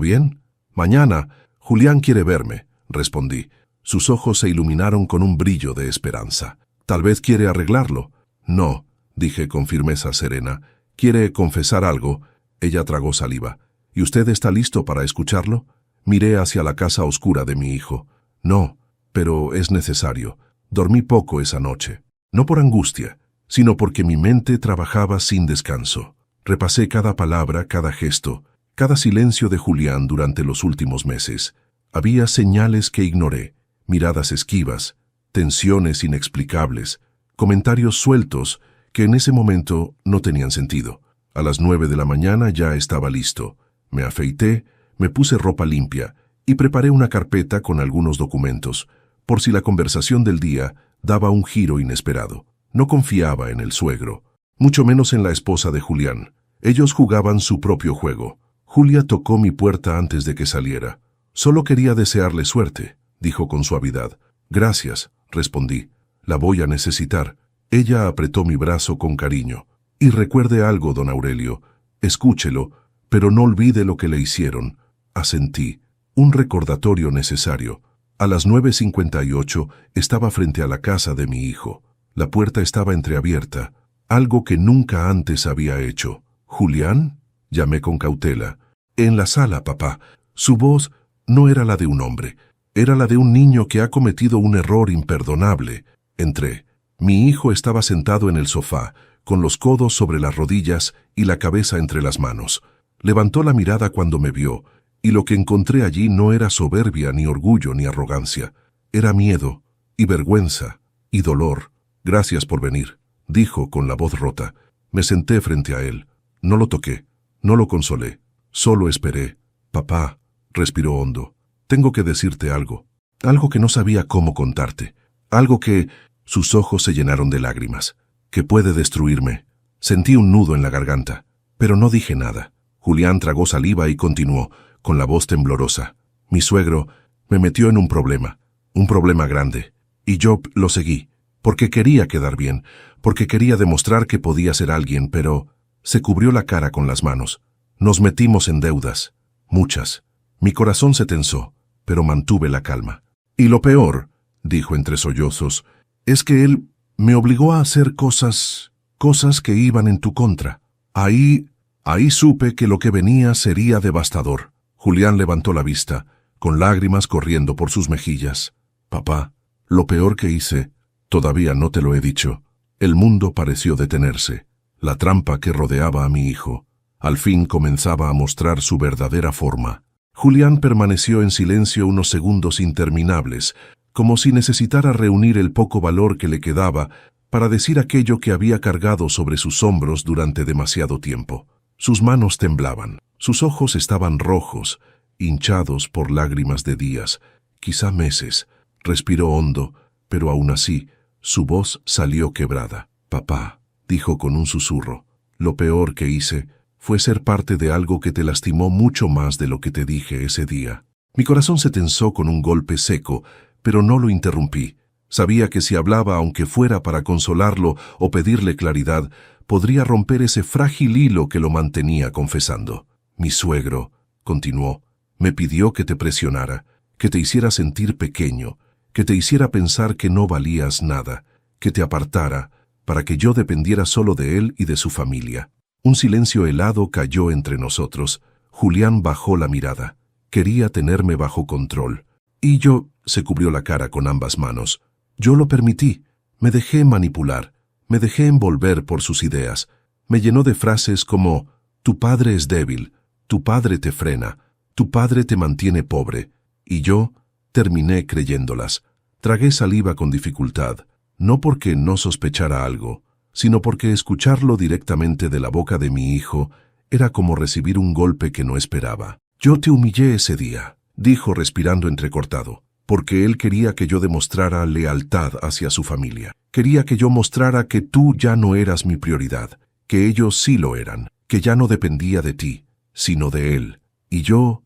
S1: bien? Mañana. Julián quiere verme, respondí. Sus ojos se iluminaron con un brillo de esperanza. ¿Tal vez quiere arreglarlo? No, dije con firmeza serena. ¿Quiere confesar algo? Ella tragó saliva. ¿Y usted está listo para escucharlo? Miré hacia la casa oscura de mi hijo. No, pero es necesario. Dormí poco esa noche. No por angustia, sino porque mi mente trabajaba sin descanso. Repasé cada palabra, cada gesto, cada silencio de Julián durante los últimos meses. Había señales que ignoré, miradas esquivas, tensiones inexplicables, comentarios sueltos que en ese momento no tenían sentido. A las 9 de la mañana ya estaba listo. Me afeité, me puse ropa limpia y preparé una carpeta con algunos documentos, por si la conversación del día daba un giro inesperado. No confiaba en el suegro, mucho menos en la esposa de Julián. Ellos jugaban su propio juego. Julia tocó mi puerta antes de que saliera. Solo quería desearle suerte, dijo con suavidad. Gracias, respondí. La voy a necesitar. Ella apretó mi brazo con cariño. Y recuerde algo, don Aurelio. Escúchelo, pero no olvide lo que le hicieron. Asentí. Un recordatorio necesario. A las 9:58 estaba frente a la casa de mi hijo. La puerta estaba entreabierta, algo que nunca antes había hecho. ¿Julián? Llamé con cautela. En la sala, papá. Su voz no era la de un hombre. Era la de un niño que ha cometido un error imperdonable. Entré. Mi hijo estaba sentado en el sofá, con los codos sobre las rodillas y la cabeza entre las manos. Levantó la mirada cuando me vio, y lo que encontré allí no era soberbia, ni orgullo, ni arrogancia. Era miedo, y vergüenza, y dolor. Gracias por venir, dijo con la voz rota. Me senté frente a él. No lo toqué, no lo consolé, solo esperé. Papá, respiró hondo. Tengo que decirte algo. Algo que no sabía cómo contarte. Algo que... Sus ojos se llenaron de lágrimas. Que puede destruirme. Sentí un nudo en la garganta, pero no dije nada. Julián tragó saliva y continuó, con la voz temblorosa. Mi suegro me metió en un problema grande. Y yo lo seguí, porque quería quedar bien, porque quería demostrar que podía ser alguien, pero... Se cubrió la cara con las manos. Nos metimos en deudas. Muchas. Mi corazón se tensó, pero mantuve la calma. Y lo peor, dijo entre sollozos, es que él me obligó a hacer cosas que iban en tu contra. Ahí supe que lo que venía sería devastador. Julián levantó la vista, con lágrimas corriendo por sus mejillas. Papá, lo peor que hice, todavía no te lo he dicho. El mundo pareció detenerse. La trampa que rodeaba a mi hijo, al fin comenzaba a mostrar su verdadera forma. Julián permaneció en silencio unos segundos interminables, como si necesitara reunir el poco valor que le quedaba para decir aquello que había cargado sobre sus hombros durante demasiado tiempo. Sus manos temblaban, sus ojos estaban rojos, hinchados por lágrimas de días, quizá meses. Respiró hondo, pero aún así, su voz salió quebrada. Papá, dijo con un susurro, lo peor que hice fue ser parte de algo que te lastimó mucho más de lo que te dije ese día. Mi corazón se tensó con un golpe seco, pero no lo interrumpí. Sabía que si hablaba, aunque fuera para consolarlo o pedirle claridad, podría romper ese frágil hilo que lo mantenía confesando. Mi suegro, continuó, me pidió que te presionara, que te hiciera sentir pequeño, que te hiciera pensar que no valías nada, que te apartara, para que yo dependiera solo de él y de su familia. Un silencio helado cayó entre nosotros. Julián bajó la mirada. Quería tenerme bajo control. Y yo, se cubrió la cara con ambas manos. Yo lo permití. Me dejé manipular. Me dejé envolver por sus ideas. Me llenó de frases como, tu padre es débil, tu padre te frena, tu padre te mantiene pobre. Y yo terminé creyéndolas. Tragué saliva con dificultad. No porque no sospechara algo, sino porque escucharlo directamente de la boca de mi hijo era como recibir un golpe que no esperaba. Yo te humillé ese día, dijo respirando entrecortado, porque él quería que yo demostrara lealtad hacia su familia. Quería que yo mostrara que tú ya no eras mi prioridad, que ellos sí lo eran, que ya no dependía de ti, sino de él. Y yo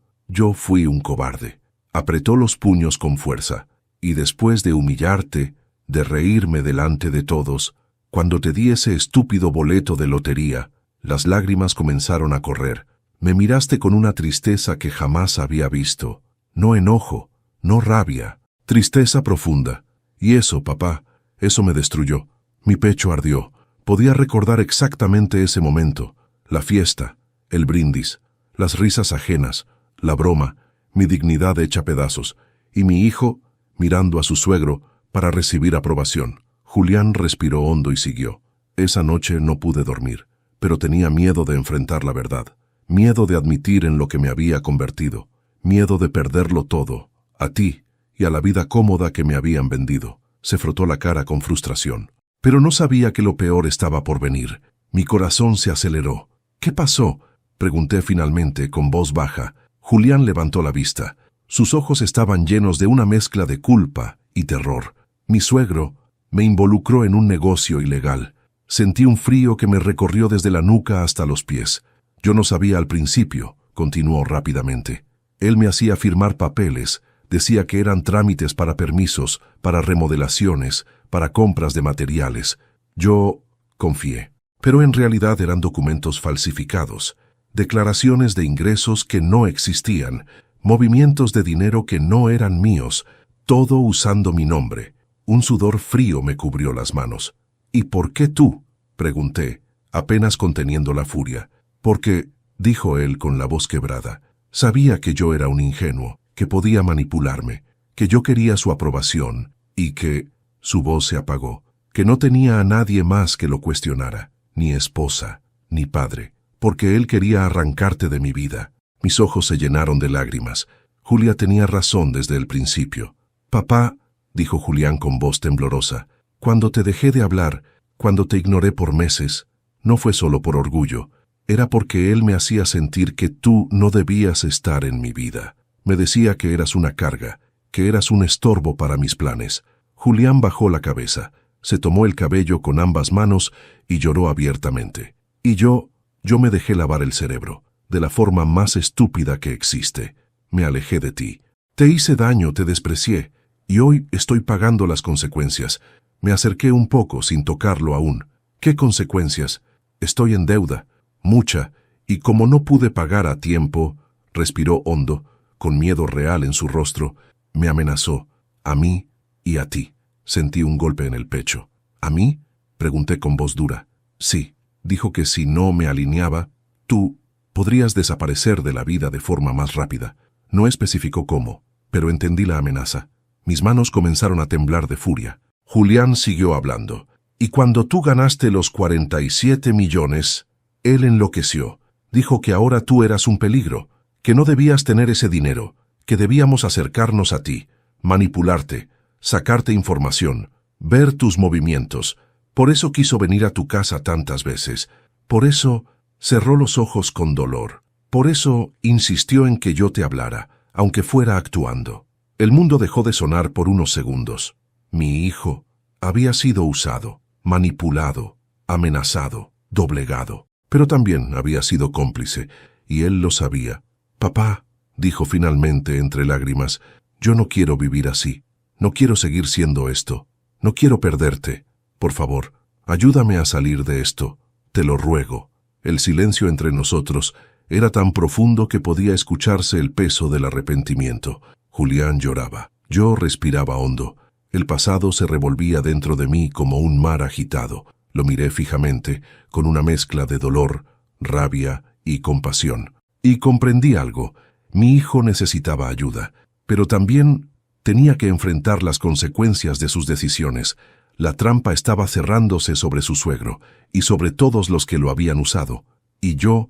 S1: fui un cobarde. Apretó los puños con fuerza, y después de humillarte, de reírme delante de todos, cuando te di ese estúpido boleto de lotería, las lágrimas comenzaron a correr. Me miraste con una tristeza que jamás había visto. No enojo, no rabia, tristeza profunda. Y eso, papá, eso me destruyó. Mi pecho ardió. Podía recordar exactamente ese momento, la fiesta, el brindis, las risas ajenas, la broma, mi dignidad hecha pedazos, y mi hijo mirando a su suegro para recibir aprobación. Julián respiró hondo y siguió. Esa noche no pude dormir, pero tenía miedo de enfrentar la verdad, miedo de admitir en lo que me había convertido, miedo de perderlo todo, a ti y a la vida cómoda que me habían vendido. Se frotó la cara con frustración. Pero no sabía que lo peor estaba por venir. Mi corazón se aceleró. ¿Qué pasó?, pregunté finalmente con voz baja. Julián levantó la vista. Sus ojos estaban llenos de una mezcla de culpa y terror. Mi suegro me involucró en un negocio ilegal. Sentí un frío que me recorrió desde la nuca hasta los pies. Yo no sabía al principio, continuó rápidamente, Él me hacía firmar papeles, decía que eran trámites para permisos, para remodelaciones, para compras de materiales. Yo confié. Pero en realidad eran documentos falsificados, declaraciones de ingresos que no existían, movimientos de dinero que no eran míos, todo usando mi nombre. Un sudor frío me cubrió las manos. ¿Y por qué tú?, pregunté, apenas conteniendo la furia. Porque, dijo él con la voz quebrada, sabía que yo era un ingenuo, que podía manipularme, que yo quería su aprobación, y que, su voz se apagó, que no tenía a nadie más que lo cuestionara, ni esposa, ni padre, porque él quería arrancarte de mi vida. Mis ojos se llenaron de lágrimas. Julia tenía razón desde el principio. Papá, dijo Julián con voz temblorosa, cuando te dejé de hablar, cuando te ignoré por meses, no fue solo por orgullo, era porque él me hacía sentir que tú no debías estar en mi vida. Me decía que eras una carga, que eras un estorbo para mis planes. Julián bajó la cabeza, se tomó el cabello con ambas manos y lloró abiertamente. Y yo me dejé lavar el cerebro, de la forma más estúpida que existe. Me alejé de ti. Te hice daño, te desprecié, y hoy estoy pagando las consecuencias. Me acerqué un poco sin tocarlo aún. ¿Qué consecuencias? Estoy en deuda, mucha, y como no pude pagar a tiempo, respiró hondo, con miedo real en su rostro, me amenazó, a mí y a ti. Sentí un golpe en el pecho. ¿A mí?, pregunté con voz dura. Sí, dijo que si no me alineaba, tú podrías desaparecer de la vida de forma más rápida. No especificó cómo, pero entendí la amenaza. Mis manos comenzaron a temblar de furia. Julián siguió hablando. Y cuando tú ganaste los 47 millones, él enloqueció. Dijo que ahora tú eras un peligro, que no debías tener ese dinero, que debíamos acercarnos a ti, manipularte, sacarte información, ver tus movimientos. Por eso quiso venir a tu casa tantas veces. Por eso cerró los ojos con dolor. Por eso insistió en que yo te hablara, aunque fuera actuando. El mundo dejó de sonar por unos segundos. Mi hijo había sido usado, manipulado, amenazado, doblegado, pero también había sido cómplice, y él lo sabía. Papá, dijo finalmente entre lágrimas, yo no quiero vivir así, no quiero seguir siendo esto, no quiero perderte. Por favor, ayúdame a salir de esto, te lo ruego. El silencio entre nosotros era tan profundo que podía escucharse el peso del arrepentimiento. Julián lloraba, yo respiraba hondo. El pasado se revolvía dentro de mí como un mar agitado. Lo miré fijamente, con una mezcla de dolor, rabia y compasión. Y comprendí algo. Mi hijo necesitaba ayuda, pero también tenía que enfrentar las consecuencias de sus decisiones. La trampa estaba cerrándose sobre su suegro y sobre todos los que lo habían usado. Y yo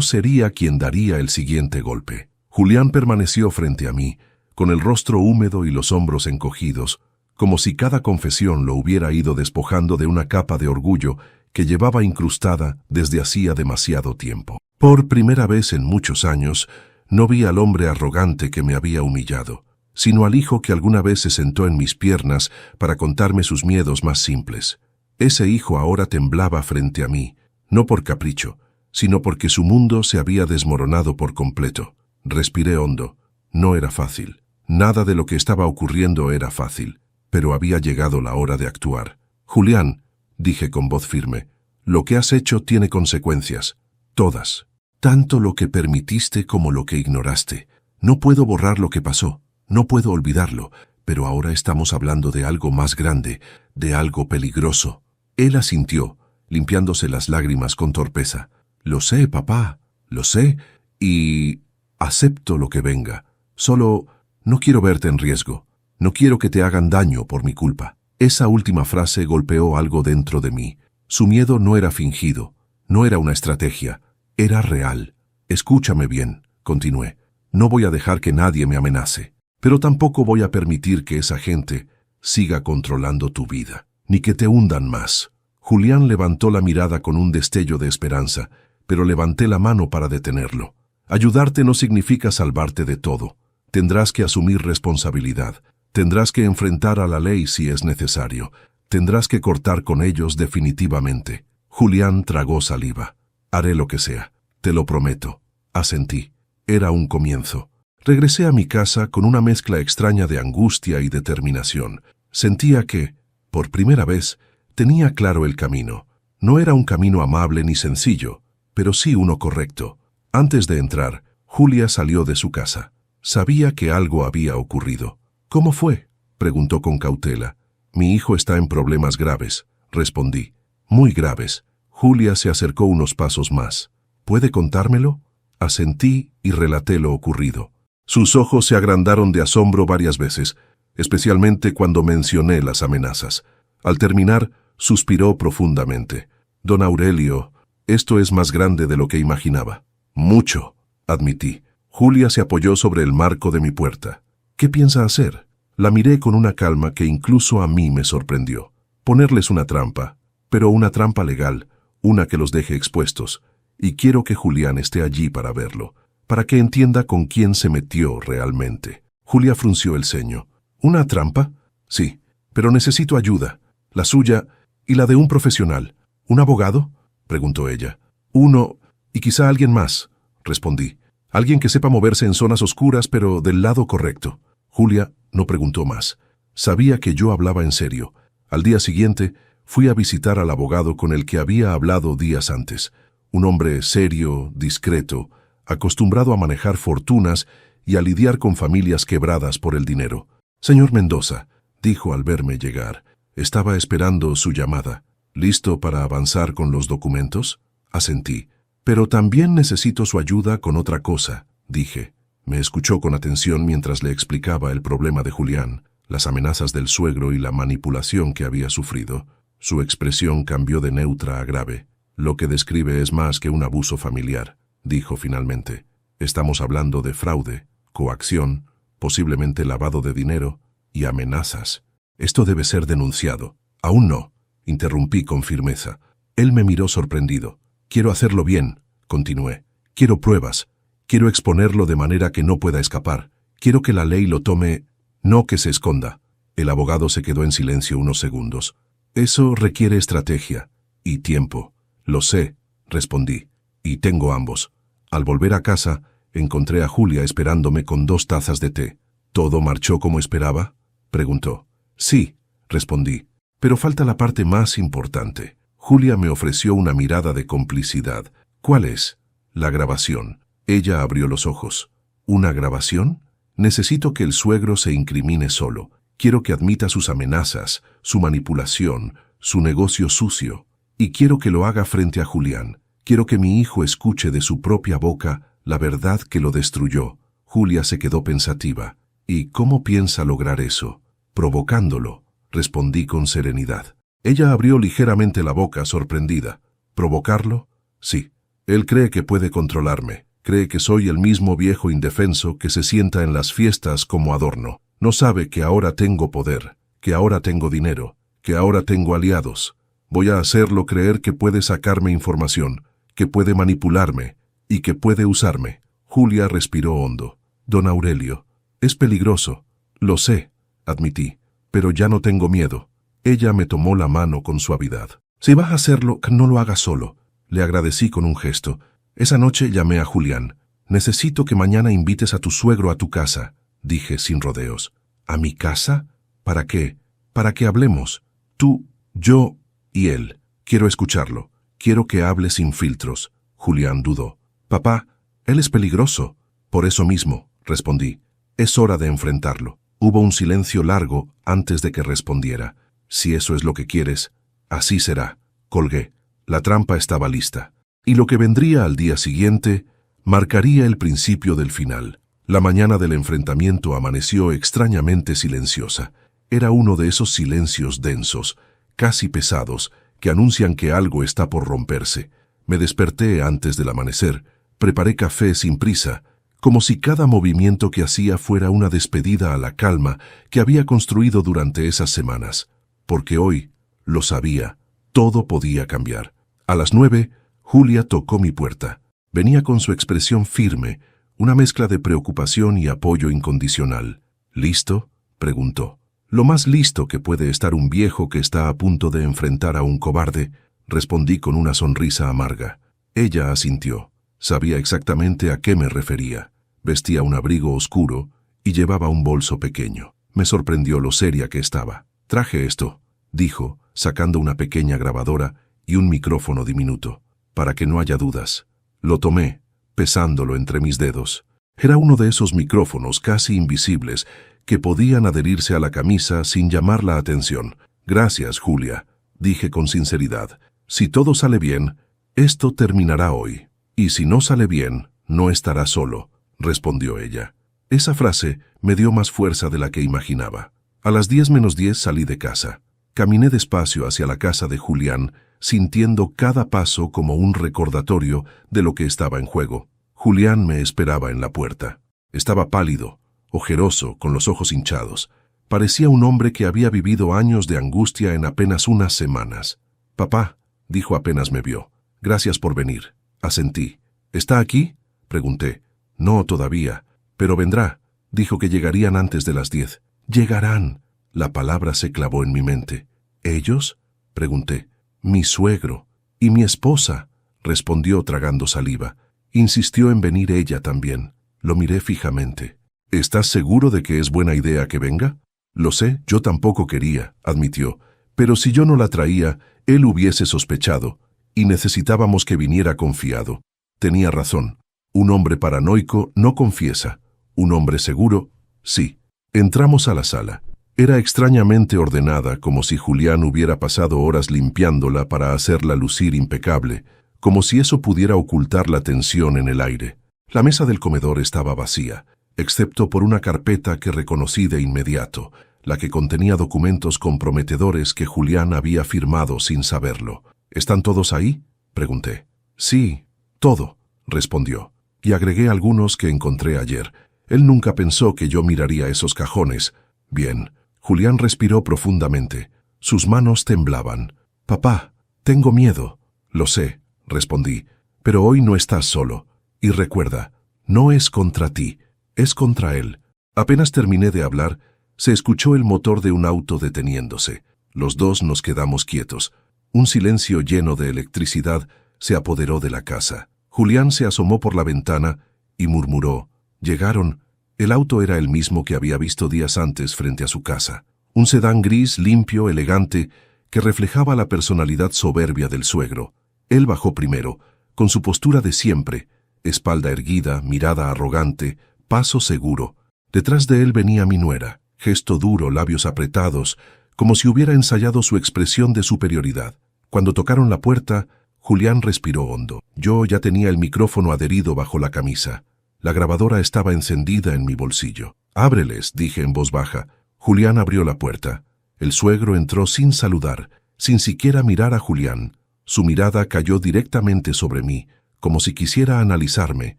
S1: sería quien daría el siguiente golpe. Julián permaneció frente a mí, con el rostro húmedo y los hombros encogidos, como si cada confesión lo hubiera ido despojando de una capa de orgullo que llevaba incrustada desde hacía demasiado tiempo. Por primera vez en muchos años, no vi al hombre arrogante que me había humillado, sino al hijo que alguna vez se sentó en mis piernas para contarme sus miedos más simples. Ese hijo ahora temblaba frente a mí, no por capricho, sino porque su mundo se había desmoronado por completo. Respiré hondo. No era fácil. Nada de lo que estaba ocurriendo era fácil, pero había llegado la hora de actuar. Julián, dije con voz firme, lo que has hecho tiene consecuencias. Todas. Tanto lo que permitiste como lo que ignoraste. No puedo borrar lo que pasó. No puedo olvidarlo, pero ahora estamos hablando de algo más grande, de algo peligroso. Él asintió, limpiándose las lágrimas con torpeza. Lo sé, papá, lo sé, y acepto lo que venga. Solo no quiero verte en riesgo. No quiero que te hagan daño por mi culpa. Esa última frase golpeó algo dentro de mí. Su miedo no era fingido, no era una estrategia, era real. Escúchame bien, continué. No voy a dejar que nadie me amenace, pero tampoco voy a permitir que esa gente siga controlando tu vida, ni que te hundan más. Julián levantó la mirada con un destello de esperanza, pero levanté la mano para detenerlo. Ayudarte no significa salvarte de todo. Tendrás que asumir responsabilidad. Tendrás que enfrentar a la ley si es necesario. Tendrás que cortar con ellos definitivamente. Julián tragó saliva. Haré lo que sea. Te lo prometo. Asentí. Era un comienzo. Regresé a mi casa con una mezcla extraña de angustia y determinación. Sentía que, por primera vez, tenía claro el camino. No era un camino amable ni sencillo, pero sí uno correcto. Antes de entrar, Julia salió de su casa. Sabía que algo había ocurrido. ¿Cómo fue?, preguntó con cautela. Mi hijo está en problemas graves, respondí. Muy graves. Julia se acercó unos pasos más. ¿Puede contármelo? Asentí y relaté lo ocurrido. Sus ojos se agrandaron de asombro varias veces, especialmente cuando mencioné las amenazas. Al terminar, suspiró profundamente. Don Aurelio, esto es más grande de lo que imaginaba. Mucho, admití. Julia se apoyó sobre el marco de mi puerta. ¿Qué piensa hacer? La miré con una calma que incluso a mí me sorprendió. Ponerles una trampa, pero una trampa legal, una que los deje expuestos. Y quiero que Julián esté allí para verlo, para que entienda con quién se metió realmente. Julia frunció el ceño. ¿Una trampa? Sí, pero necesito ayuda. La suya y la de un profesional. ¿Un abogado?, preguntó ella. Uno, y quizá alguien más, respondí. Alguien que sepa moverse en zonas oscuras, pero del lado correcto. Julia no preguntó más. Sabía que yo hablaba en serio. Al día siguiente, fui a visitar al abogado con el que había hablado días antes. Un hombre serio, discreto, acostumbrado a manejar fortunas y a lidiar con familias quebradas por el dinero. Señor Mendoza, dijo al verme llegar. Estaba esperando su llamada. ¿Listo para avanzar con los documentos? Asentí. Pero también necesito su ayuda con otra cosa, dije. Me escuchó con atención mientras le explicaba el problema de Julián, las amenazas del suegro y la manipulación que había sufrido. Su expresión cambió de neutra a grave. Lo que describe es más que un abuso familiar, dijo finalmente. Estamos hablando de fraude, coacción, posiblemente lavado de dinero y amenazas. Esto debe ser denunciado. Aún no, interrumpí con firmeza. Él me miró sorprendido. Quiero hacerlo bien, continué. Quiero pruebas. Quiero exponerlo de manera que no pueda escapar. Quiero que la ley lo tome, no que se esconda. El abogado se quedó en silencio unos segundos. Eso requiere estrategia y tiempo. Lo sé, respondí, y tengo ambos. Al volver a casa, encontré a Julia esperándome con 2 tazas de té. ¿Todo marchó como esperaba?, preguntó. Sí, respondí, pero falta la parte más importante. Julia me ofreció una mirada de complicidad. ¿Cuál es? La grabación. Ella abrió los ojos. ¿Una grabación? Necesito que el suegro se incrimine solo. Quiero que admita sus amenazas, su manipulación, su negocio sucio. Y quiero que lo haga frente a Julián. Quiero que mi hijo escuche de su propia boca la verdad que lo destruyó. Julia se quedó pensativa. ¿Y cómo piensa lograr eso? Provocándolo, respondí con serenidad. Ella abrió ligeramente la boca, sorprendida. ¿Provocarlo? Sí. Él cree que puede controlarme. Cree que soy el mismo viejo indefenso que se sienta en las fiestas como adorno. No sabe que ahora tengo poder, que ahora tengo dinero, que ahora tengo aliados. Voy a hacerlo creer que puede sacarme información, que puede manipularme y que puede usarme. Julia respiró hondo. Don Aurelio, es peligroso. Lo sé, admití, pero ya no tengo miedo. Ella me tomó la mano con suavidad. Si vas a hacerlo, no lo hagas solo. Le agradecí con un gesto. Esa noche llamé a Julián. Necesito que mañana invites a tu suegro a tu casa, dije sin rodeos. ¿A mi casa? ¿Para qué? Para que hablemos. Tú, yo y él. Quiero escucharlo. Quiero que hable sin filtros. Julián dudó. Papá, él es peligroso. Por eso mismo, respondí. Es hora de enfrentarlo. Hubo un silencio largo antes de que respondiera. Si eso es lo que quieres, así será. Colgué. La trampa estaba lista. Y lo que vendría al día siguiente marcaría el principio del final. La mañana del enfrentamiento amaneció extrañamente silenciosa. Era uno de esos silencios densos, casi pesados, que anuncian que algo está por romperse. Me desperté antes del amanecer, preparé café sin prisa, como si cada movimiento que hacía fuera una despedida a la calma que había construido durante esas semanas. Porque hoy, lo sabía, todo podía cambiar. A las 9, Julia tocó mi puerta. Venía con su expresión firme, una mezcla de preocupación y apoyo incondicional. ¿Listo?, preguntó. Lo más listo que puede estar un viejo que está a punto de enfrentar a un cobarde, respondí con una sonrisa amarga. Ella asintió. Sabía exactamente a qué me refería. Vestía un abrigo oscuro y llevaba un bolso pequeño. Me sorprendió lo seria que estaba. «Traje esto», dijo, sacando una pequeña grabadora y un micrófono diminuto, «para que no haya dudas». Lo tomé, pesándolo entre mis dedos. Era uno de esos micrófonos casi invisibles que podían adherirse a la camisa sin llamar la atención. «Gracias, Julia», dije con sinceridad. «Si todo sale bien, esto terminará hoy. Y si no sale bien, no estará solo», respondió ella. Esa frase me dio más fuerza de la que imaginaba. A las 10:10 salí de casa. Caminé despacio hacia la casa de Julián, sintiendo cada paso como un recordatorio de lo que estaba en juego. Julián me esperaba en la puerta. Estaba pálido, ojeroso, con los ojos hinchados. Parecía un hombre que había vivido años de angustia en apenas unas semanas. «Papá», dijo apenas me vio. «Gracias por venir». Asentí. «¿Está aquí?», pregunté. «No, todavía. Pero vendrá». Dijo que llegarían antes de las 10. «Llegarán». La palabra se clavó en mi mente. «¿Ellos?», pregunté. «Mi suegro. Y mi esposa», respondió tragando saliva. Insistió en venir ella también. Lo miré fijamente. «¿Estás seguro de que es buena idea que venga?». «Lo sé, yo tampoco quería», admitió. «Pero si yo no la traía, él hubiese sospechado, y necesitábamos que viniera confiado». Tenía razón. Un hombre paranoico no confiesa. Un hombre seguro, sí. Entramos a la sala. Era extrañamente ordenada, como si Julián hubiera pasado horas limpiándola para hacerla lucir impecable, como si eso pudiera ocultar la tensión en el aire. La mesa del comedor estaba vacía, excepto por una carpeta que reconocí de inmediato, la que contenía documentos comprometedores que Julián había firmado sin saberlo. «¿Están todos ahí?», pregunté. «Sí, todo», respondió, y agregué algunos que encontré ayer. Él nunca pensó que yo miraría esos cajones. «Bien». Julián respiró profundamente. Sus manos temblaban. «Papá, tengo miedo». «Lo sé», respondí, «pero hoy no estás solo. Y recuerda, no es contra ti, es contra él». Apenas terminé de hablar, se escuchó el motor de un auto deteniéndose. Los dos nos quedamos quietos. Un silencio lleno de electricidad se apoderó de la casa. Julián se asomó por la ventana y murmuró. «Llegaron». El auto era el mismo que había visto días antes frente a su casa. Un sedán gris, limpio, elegante, que reflejaba la personalidad soberbia del suegro. Él bajó primero, con su postura de siempre, espalda erguida, mirada arrogante, paso seguro. Detrás de él venía mi nuera, gesto duro, labios apretados, como si hubiera ensayado su expresión de superioridad. Cuando tocaron la puerta, Julián respiró hondo. Yo ya tenía el micrófono adherido bajo la camisa. La grabadora estaba encendida en mi bolsillo. «Ábreles», dije en voz baja. Julián abrió la puerta. El suegro entró sin saludar, sin siquiera mirar a Julián. Su mirada cayó directamente sobre mí, como si quisiera analizarme,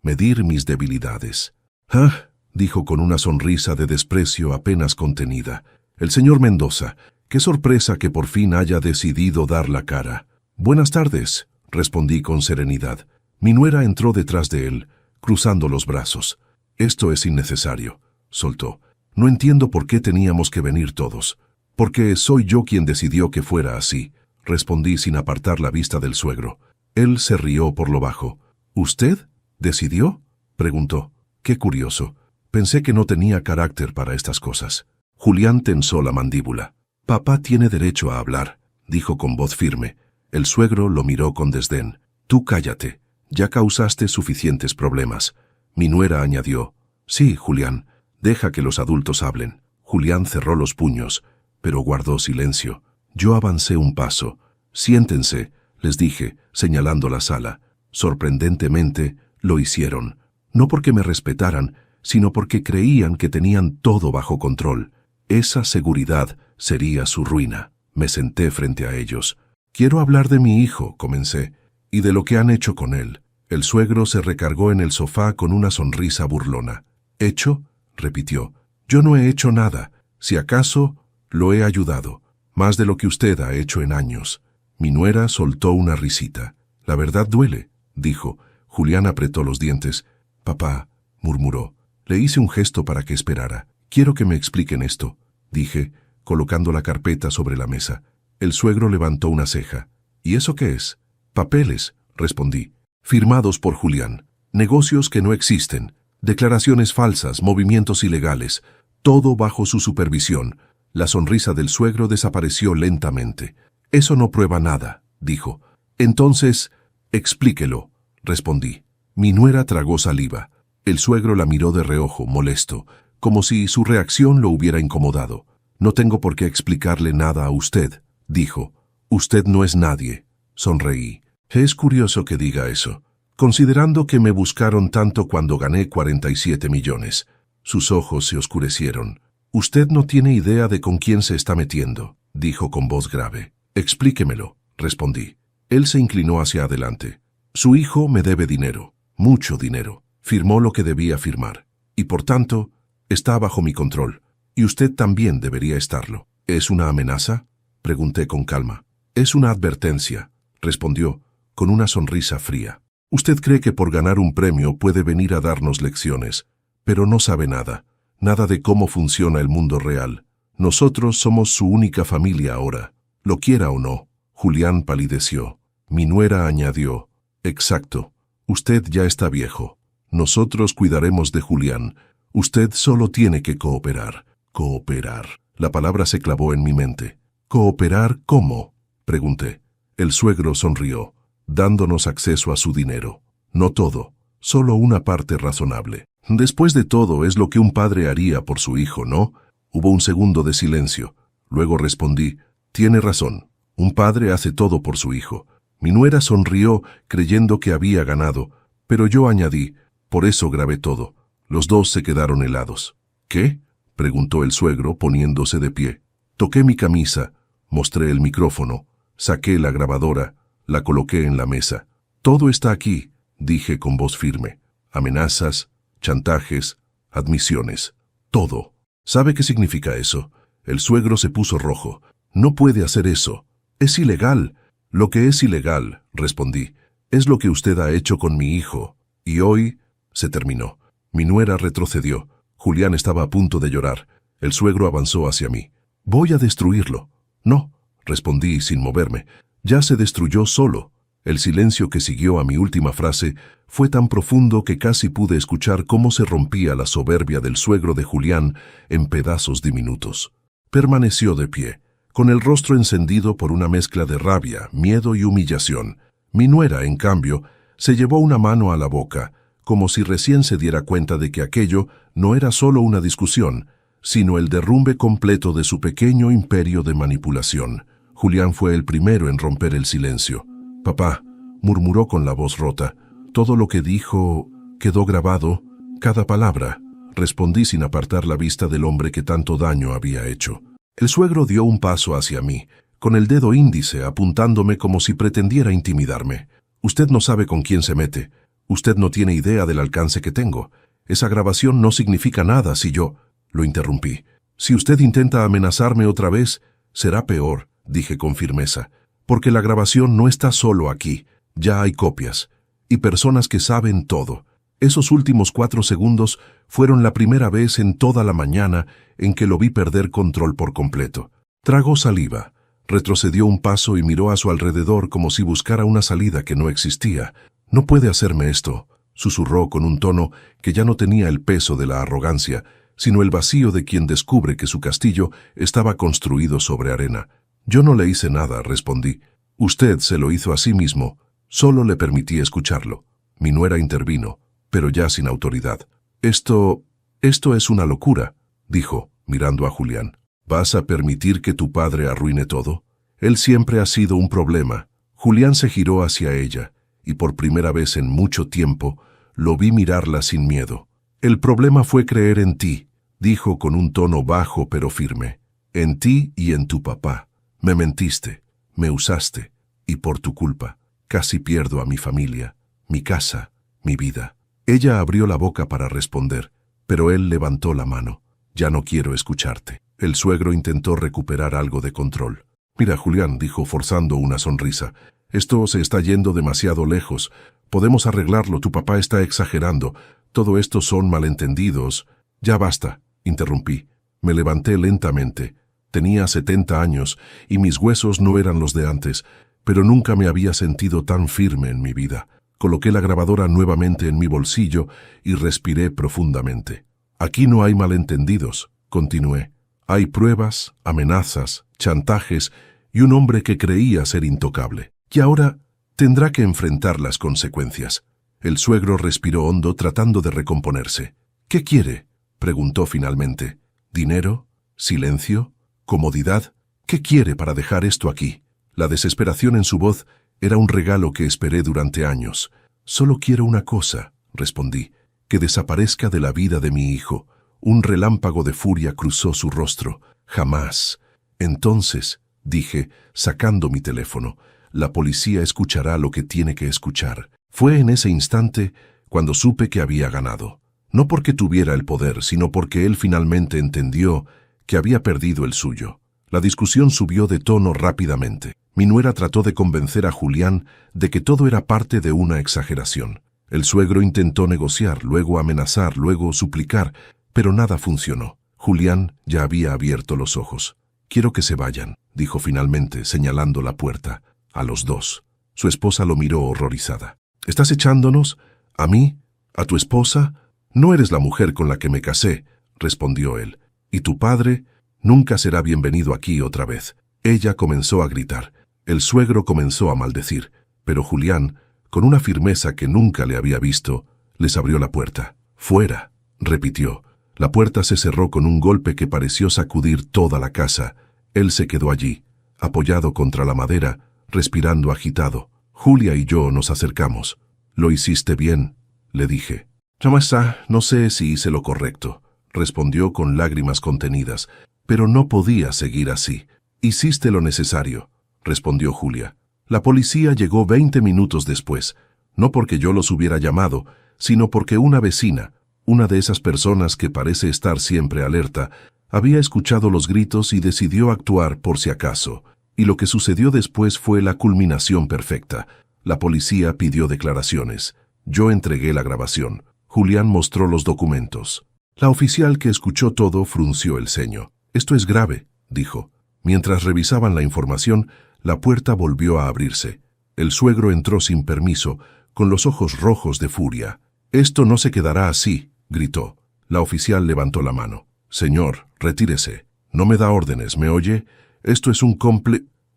S1: medir mis debilidades. «Ah», dijo con una sonrisa de desprecio apenas contenida. «El señor Mendoza, qué sorpresa que por fin haya decidido dar la cara». «Buenas tardes», respondí con serenidad. Mi nuera entró detrás de él, cruzando los brazos. «Esto es innecesario», soltó. «No entiendo por qué teníamos que venir todos». «Porque soy yo quien decidió que fuera así», respondí sin apartar la vista del suegro. Él se rió por lo bajo. «¿Usted? ¿Decidió?», preguntó. «Qué curioso. Pensé que no tenía carácter para estas cosas». Julián tensó la mandíbula. «Papá tiene derecho a hablar», dijo con voz firme. El suegro lo miró con desdén. «Tú cállate. Ya causaste suficientes problemas». Mi nuera añadió. «Sí, Julián, deja que los adultos hablen». Julián cerró los puños, pero guardó silencio. Yo avancé un paso. «Siéntense», les dije, señalando la sala. Sorprendentemente, lo hicieron. No porque me respetaran, sino porque creían que tenían todo bajo control. Esa seguridad sería su ruina. Me senté frente a ellos. «Quiero hablar de mi hijo», comencé, «y de lo que han hecho con él». El suegro se recargó en el sofá con una sonrisa burlona. «¿Hecho?», repitió. «Yo no he hecho nada. Si acaso, lo he ayudado. Más de lo que usted ha hecho en años». Mi nuera soltó una risita. «La verdad duele», dijo. Julián apretó los dientes. «Papá», murmuró. Le hice un gesto para que esperara. «Quiero que me expliquen esto», dije, colocando la carpeta sobre la mesa. El suegro levantó una ceja. «¿Y eso qué es?». «Papeles», respondí. «Firmados por Julián. Negocios que no existen». Declaraciones falsas, movimientos ilegales, todo bajo su supervisión. La sonrisa del suegro desapareció lentamente. Eso no prueba nada, dijo. Entonces, explíquelo, respondí. Mi nuera tragó saliva. El suegro la miró de reojo, molesto, como si su reacción lo hubiera incomodado. No tengo por qué explicarle nada a usted, dijo. Usted no es nadie. Sonreí. Es curioso que diga eso, considerando que me buscaron tanto cuando gané 47 millones. Sus ojos se oscurecieron. Usted no tiene idea de con quién se está metiendo, dijo con voz grave. Explíquemelo, respondí. Él se inclinó hacia adelante. Su hijo me debe dinero, mucho dinero. Firmó lo que debía firmar, y por tanto, está bajo mi control, y usted también debería estarlo. ¿Es una amenaza?, pregunté con calma. Es una advertencia, respondió, con una sonrisa fría. Usted cree que por ganar un premio puede venir a darnos lecciones, pero no sabe nada, nada de cómo funciona el mundo real. Nosotros somos su única familia ahora, lo quiera o no. Julián palideció. Mi nuera añadió, exacto, usted ya está viejo. Nosotros cuidaremos de Julián. Usted solo tiene que cooperar. Cooperar. La palabra se clavó en mi mente. ¿Cooperar cómo?, pregunté. El suegro sonrió, dándonos acceso a su dinero. No todo, solo una parte razonable. Después de todo, es lo que un padre haría por su hijo, ¿no? Hubo un segundo de silencio. Luego respondí, tiene razón. Un padre hace todo por su hijo. Mi nuera sonrió, creyendo que había ganado, pero yo añadí, por eso grabé todo. Los dos se quedaron helados. ¿Qué?, preguntó el suegro, poniéndose de pie. Toqué mi camisa, mostré el micrófono, saqué la grabadora, la coloqué en la mesa. Todo está aquí, dije con voz firme. Amenazas, chantajes, admisiones. Todo. ¿Sabe qué significa eso? El suegro se puso rojo. No puede hacer eso. Es ilegal. Lo que es ilegal, respondí, es lo que usted ha hecho con mi hijo. Y hoy se terminó. Mi nuera retrocedió. Julián estaba a punto de llorar. El suegro avanzó hacia mí. Voy a destruirlo. No, respondí sin moverme. Ya se destruyó solo. El silencio que siguió a mi última frase fue tan profundo que casi pude escuchar cómo se rompía la soberbia del suegro de Julián en pedazos diminutos. Permaneció de pie, con el rostro encendido por una mezcla de rabia, miedo y humillación. Mi nuera, en cambio, se llevó una mano a la boca, como si recién se diera cuenta de que aquello no era solo una discusión, sino el derrumbe completo de su pequeño imperio de manipulación. Julián fue el primero en romper el silencio. Papá, murmuró con la voz rota, todo lo que dijo quedó grabado, cada palabra. Respondí sin apartar la vista del hombre que tanto daño había hecho. El suegro dio un paso hacia mí, con el dedo índice apuntándome como si pretendiera intimidarme. Usted no sabe con quién se mete. Usted no tiene idea del alcance que tengo. Esa grabación no significa nada si yo... Lo interrumpí. Si usted intenta amenazarme otra vez, será peor, dije con firmeza, porque la grabación no está solo aquí. Ya hay copias, y personas que saben todo. Esos últimos 4 segundos fueron la primera vez en toda la mañana en que lo vi perder control por completo. Tragó saliva, retrocedió un paso y miró a su alrededor como si buscara una salida que no existía. No puede hacerme esto, susurró con un tono que ya no tenía el peso de la arrogancia, sino el vacío de quien descubre que su castillo estaba construido sobre arena. Yo no le hice nada, respondí. Usted se lo hizo a sí mismo. Solo le permití escucharlo. Mi nuera intervino, pero ya sin autoridad. Esto es una locura, dijo, mirando a Julián. ¿Vas a permitir que tu padre arruine todo? Él siempre ha sido un problema. Julián se giró hacia ella, y por primera vez en mucho tiempo lo vi mirarla sin miedo. El problema fue creer en ti, dijo con un tono bajo pero firme. En ti y en tu papá. Me mentiste, me usaste, y por tu culpa casi pierdo a mi familia, mi casa, mi vida. Ella abrió la boca para responder, pero él levantó la mano. Ya no quiero escucharte. El suegro intentó recuperar algo de control. Mira, Julián, dijo forzando una sonrisa, esto se está yendo demasiado lejos. Podemos arreglarlo, tu papá está exagerando. Todo esto son malentendidos. Ya basta, interrumpí. Me levanté lentamente. Tenía 70 años y mis huesos no eran los de antes, pero nunca me había sentido tan firme en mi vida. Coloqué la grabadora nuevamente en mi bolsillo y respiré profundamente. Aquí no hay malentendidos, continué. Hay pruebas, amenazas, chantajes y un hombre que creía ser intocable. Y ahora tendrá que enfrentar las consecuencias. El suegro respiró hondo tratando de recomponerse. ¿Qué quiere?, preguntó finalmente. ¿Dinero? ¿Silencio? ¿Comodidad? ¿Qué quiere para dejar esto aquí? La desesperación en su voz era un regalo que esperé durante años. Solo quiero una cosa, respondí, que desaparezca de la vida de mi hijo. Un relámpago de furia cruzó su rostro. Jamás. Entonces, dije, sacando mi teléfono, la policía escuchará lo que tiene que escuchar. Fue en ese instante cuando supe que había ganado. No porque tuviera el poder, sino porque él finalmente entendió que había perdido el suyo. La discusión subió de tono rápidamente. Mi nuera trató de convencer a Julián de que todo era parte de una exageración. El suegro intentó negociar, luego amenazar, luego suplicar, pero nada funcionó. Julián ya había abierto los ojos. «Quiero que se vayan», dijo finalmente, señalando la puerta. A los dos. Su esposa lo miró horrorizada. «¿Estás echándonos? ¿A mí? ¿A tu esposa? No eres la mujer con la que me casé», respondió él. «Y tu padre nunca será bienvenido aquí otra vez». Ella comenzó a gritar. El suegro comenzó a maldecir, pero Julián, con una firmeza que nunca le había visto, les abrió la puerta. «Fuera», repitió. La puerta se cerró con un golpe que pareció sacudir toda la casa. Él se quedó allí, apoyado contra la madera, respirando agitado. Julia y yo nos acercamos. «Lo hiciste bien», le dije. «Chamasa, no sé si hice lo correcto», respondió con lágrimas contenidas, «pero no podía seguir así». «Hiciste lo necesario», respondió Julia. La policía llegó 20 minutos después, no porque yo los hubiera llamado, sino porque una vecina, una de esas personas que parece estar siempre alerta, había escuchado los gritos y decidió actuar por si acaso. Y lo que sucedió después fue la culminación perfecta. La policía pidió declaraciones. Yo entregué la grabación. Julián mostró los documentos. La oficial que escuchó todo frunció el ceño. «Esto es grave», dijo. Mientras revisaban la información, la puerta volvió a abrirse. El suegro entró sin permiso, con los ojos rojos de furia. «Esto no se quedará así», gritó. La oficial levantó la mano. «Señor, retírese. No me da órdenes, ¿me oye? Esto es un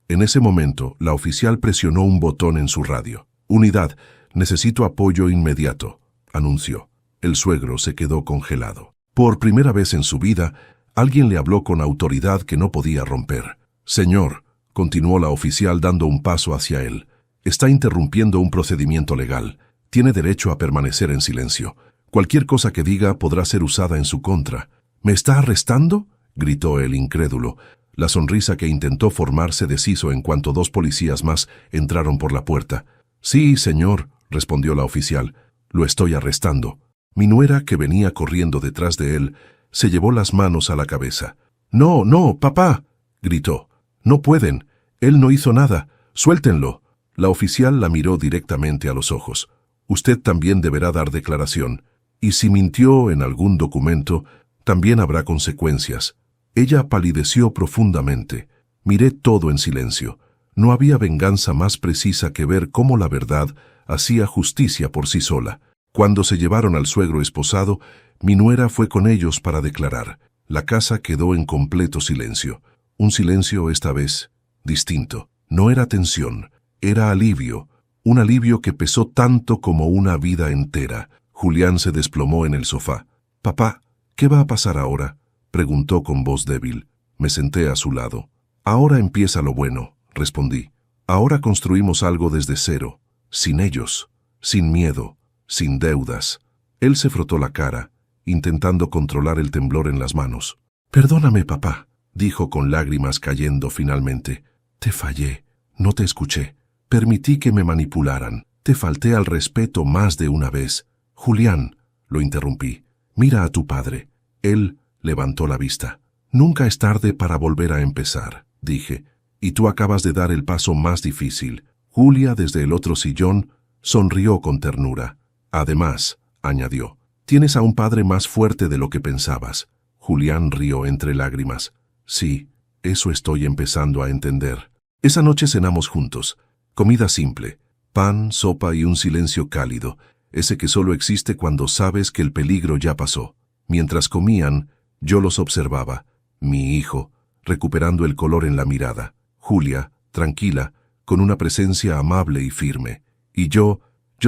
S1: En ese momento, la oficial presionó un botón en su radio. «Unidad, necesito apoyo inmediato», anunció. El suegro se quedó congelado. Por primera vez en su vida, alguien le habló con autoridad que no podía romper. «Señor», continuó la oficial dando un paso hacia él, «está interrumpiendo un procedimiento legal. Tiene derecho a permanecer en silencio. Cualquier cosa que diga podrá ser usada en su contra». «¿Me está arrestando?», gritó el incrédulo. La sonrisa que intentó formar se deshizo en cuanto 2 policías más entraron por la puerta. «Sí, señor», respondió la oficial. «Lo estoy arrestando». Mi nuera, que venía corriendo detrás de él, se llevó las manos a la cabeza. «No, no, papá», gritó. «No pueden. Él no hizo nada. Suéltenlo». La oficial la miró directamente a los ojos. «Usted también deberá dar declaración. Y si mintió en algún documento, también habrá consecuencias». Ella palideció profundamente. Miré todo en silencio. No había venganza más precisa que ver cómo la verdad hacía justicia por sí sola. Cuando se llevaron al suegro esposado, mi nuera fue con ellos para declarar. La casa quedó en completo silencio. Un silencio esta vez distinto. No era tensión, era alivio. Un alivio que pesó tanto como una vida entera. Julián se desplomó en el sofá. «Papá, ¿qué va a pasar ahora?», preguntó con voz débil. Me senté a su lado. «Ahora empieza lo bueno», respondí. «Ahora construimos algo desde cero, sin ellos, sin miedo, sin deudas». Él se frotó la cara, intentando controlar el temblor en las manos. «Perdóname, papá», dijo con lágrimas cayendo finalmente. «Te fallé, no te escuché. Permití que me manipularan. Te falté al respeto más de una vez». «Julián», lo interrumpí, «mira a tu padre». Él levantó la vista. «Nunca es tarde para volver a empezar», dije, «y tú acabas de dar el paso más difícil». Julia, desde el otro sillón, sonrió con ternura. «Además», añadió, «tienes a un padre más fuerte de lo que pensabas». Julián rió entre lágrimas. «Sí, eso estoy empezando a entender». Esa noche cenamos juntos. Comida simple. Pan, sopa y un silencio cálido, ese que solo existe cuando sabes que el peligro ya pasó. Mientras comían, yo los observaba. Mi hijo, recuperando el color en la mirada. Julia, tranquila, con una presencia amable y firme. Y yo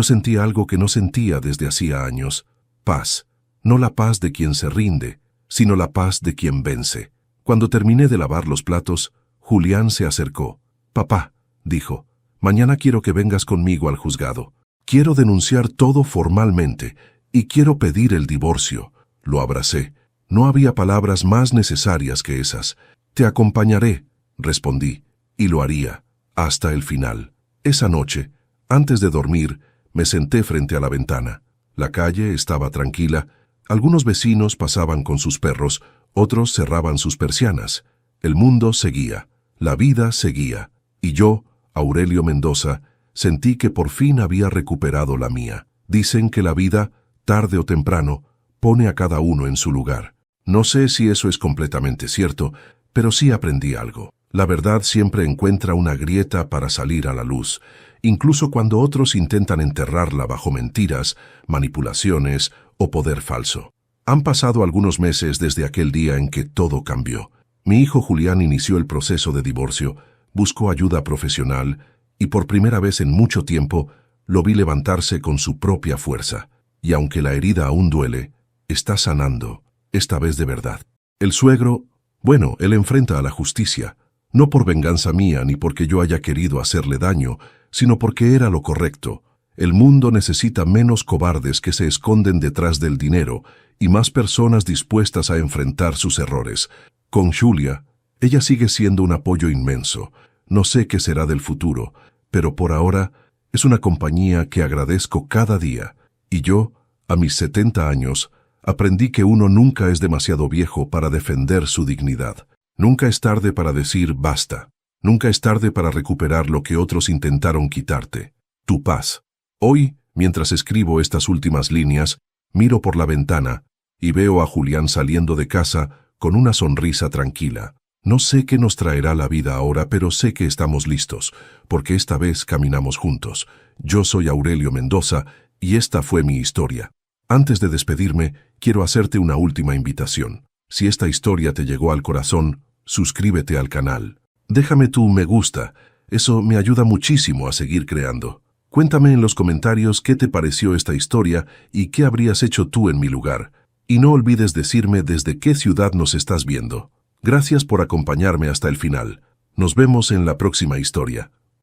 S1: sentía algo que no sentía desde hacía años. Paz. No la paz de quien se rinde, sino la paz de quien vence. Cuando terminé de lavar los platos, Julián se acercó. «Papá», dijo, «mañana quiero que vengas conmigo al juzgado. Quiero denunciar todo formalmente y quiero pedir el divorcio». Lo abracé. No había palabras más necesarias que esas. «Te acompañaré», respondí, y lo haría, hasta el final. Esa noche, antes de dormir, me senté frente a la ventana. La calle estaba tranquila. Algunos vecinos pasaban con sus perros, otros cerraban sus persianas. El mundo seguía, la vida seguía, y yo, Aurelio Mendoza, sentí que por fin había recuperado la mía. Dicen que la vida, tarde o temprano, pone a cada uno en su lugar. No sé si eso es completamente cierto, pero sí aprendí algo. La verdad siempre encuentra una grieta para salir a la luz, incluso cuando otros intentan enterrarla bajo mentiras, manipulaciones o poder falso. Han pasado algunos meses desde aquel día en que todo cambió. Mi hijo Julián inició el proceso de divorcio, buscó ayuda profesional y por primera vez en mucho tiempo lo vi levantarse con su propia fuerza. Y aunque la herida aún duele, está sanando, esta vez de verdad. El suegro, bueno, él enfrenta a la justicia, no por venganza mía ni porque yo haya querido hacerle daño, sino porque era lo correcto. El mundo necesita menos cobardes que se esconden detrás del dinero y más personas dispuestas a enfrentar sus errores. Con Julia, ella sigue siendo un apoyo inmenso. No sé qué será del futuro, pero por ahora es una compañía que agradezco cada día. Y yo, a mis 70 años, aprendí que uno nunca es demasiado viejo para defender su dignidad. Nunca es tarde para decir basta. Nunca es tarde para recuperar lo que otros intentaron quitarte. Tu paz. Hoy, mientras escribo estas últimas líneas, miro por la ventana y veo a Julián saliendo de casa con una sonrisa tranquila. No sé qué nos traerá la vida ahora, pero sé que estamos listos, porque esta vez caminamos juntos. Yo soy Aurelio Mendoza y esta fue mi historia. Antes de despedirme, quiero hacerte una última invitación. Si esta historia te llegó al corazón, suscríbete al canal. Déjame tu me gusta, eso me ayuda muchísimo a seguir creando. Cuéntame en los comentarios qué te pareció esta historia y qué habrías hecho tú en mi lugar. Y no olvides decirme desde qué ciudad nos estás viendo. Gracias por acompañarme hasta el final. Nos vemos en la próxima historia.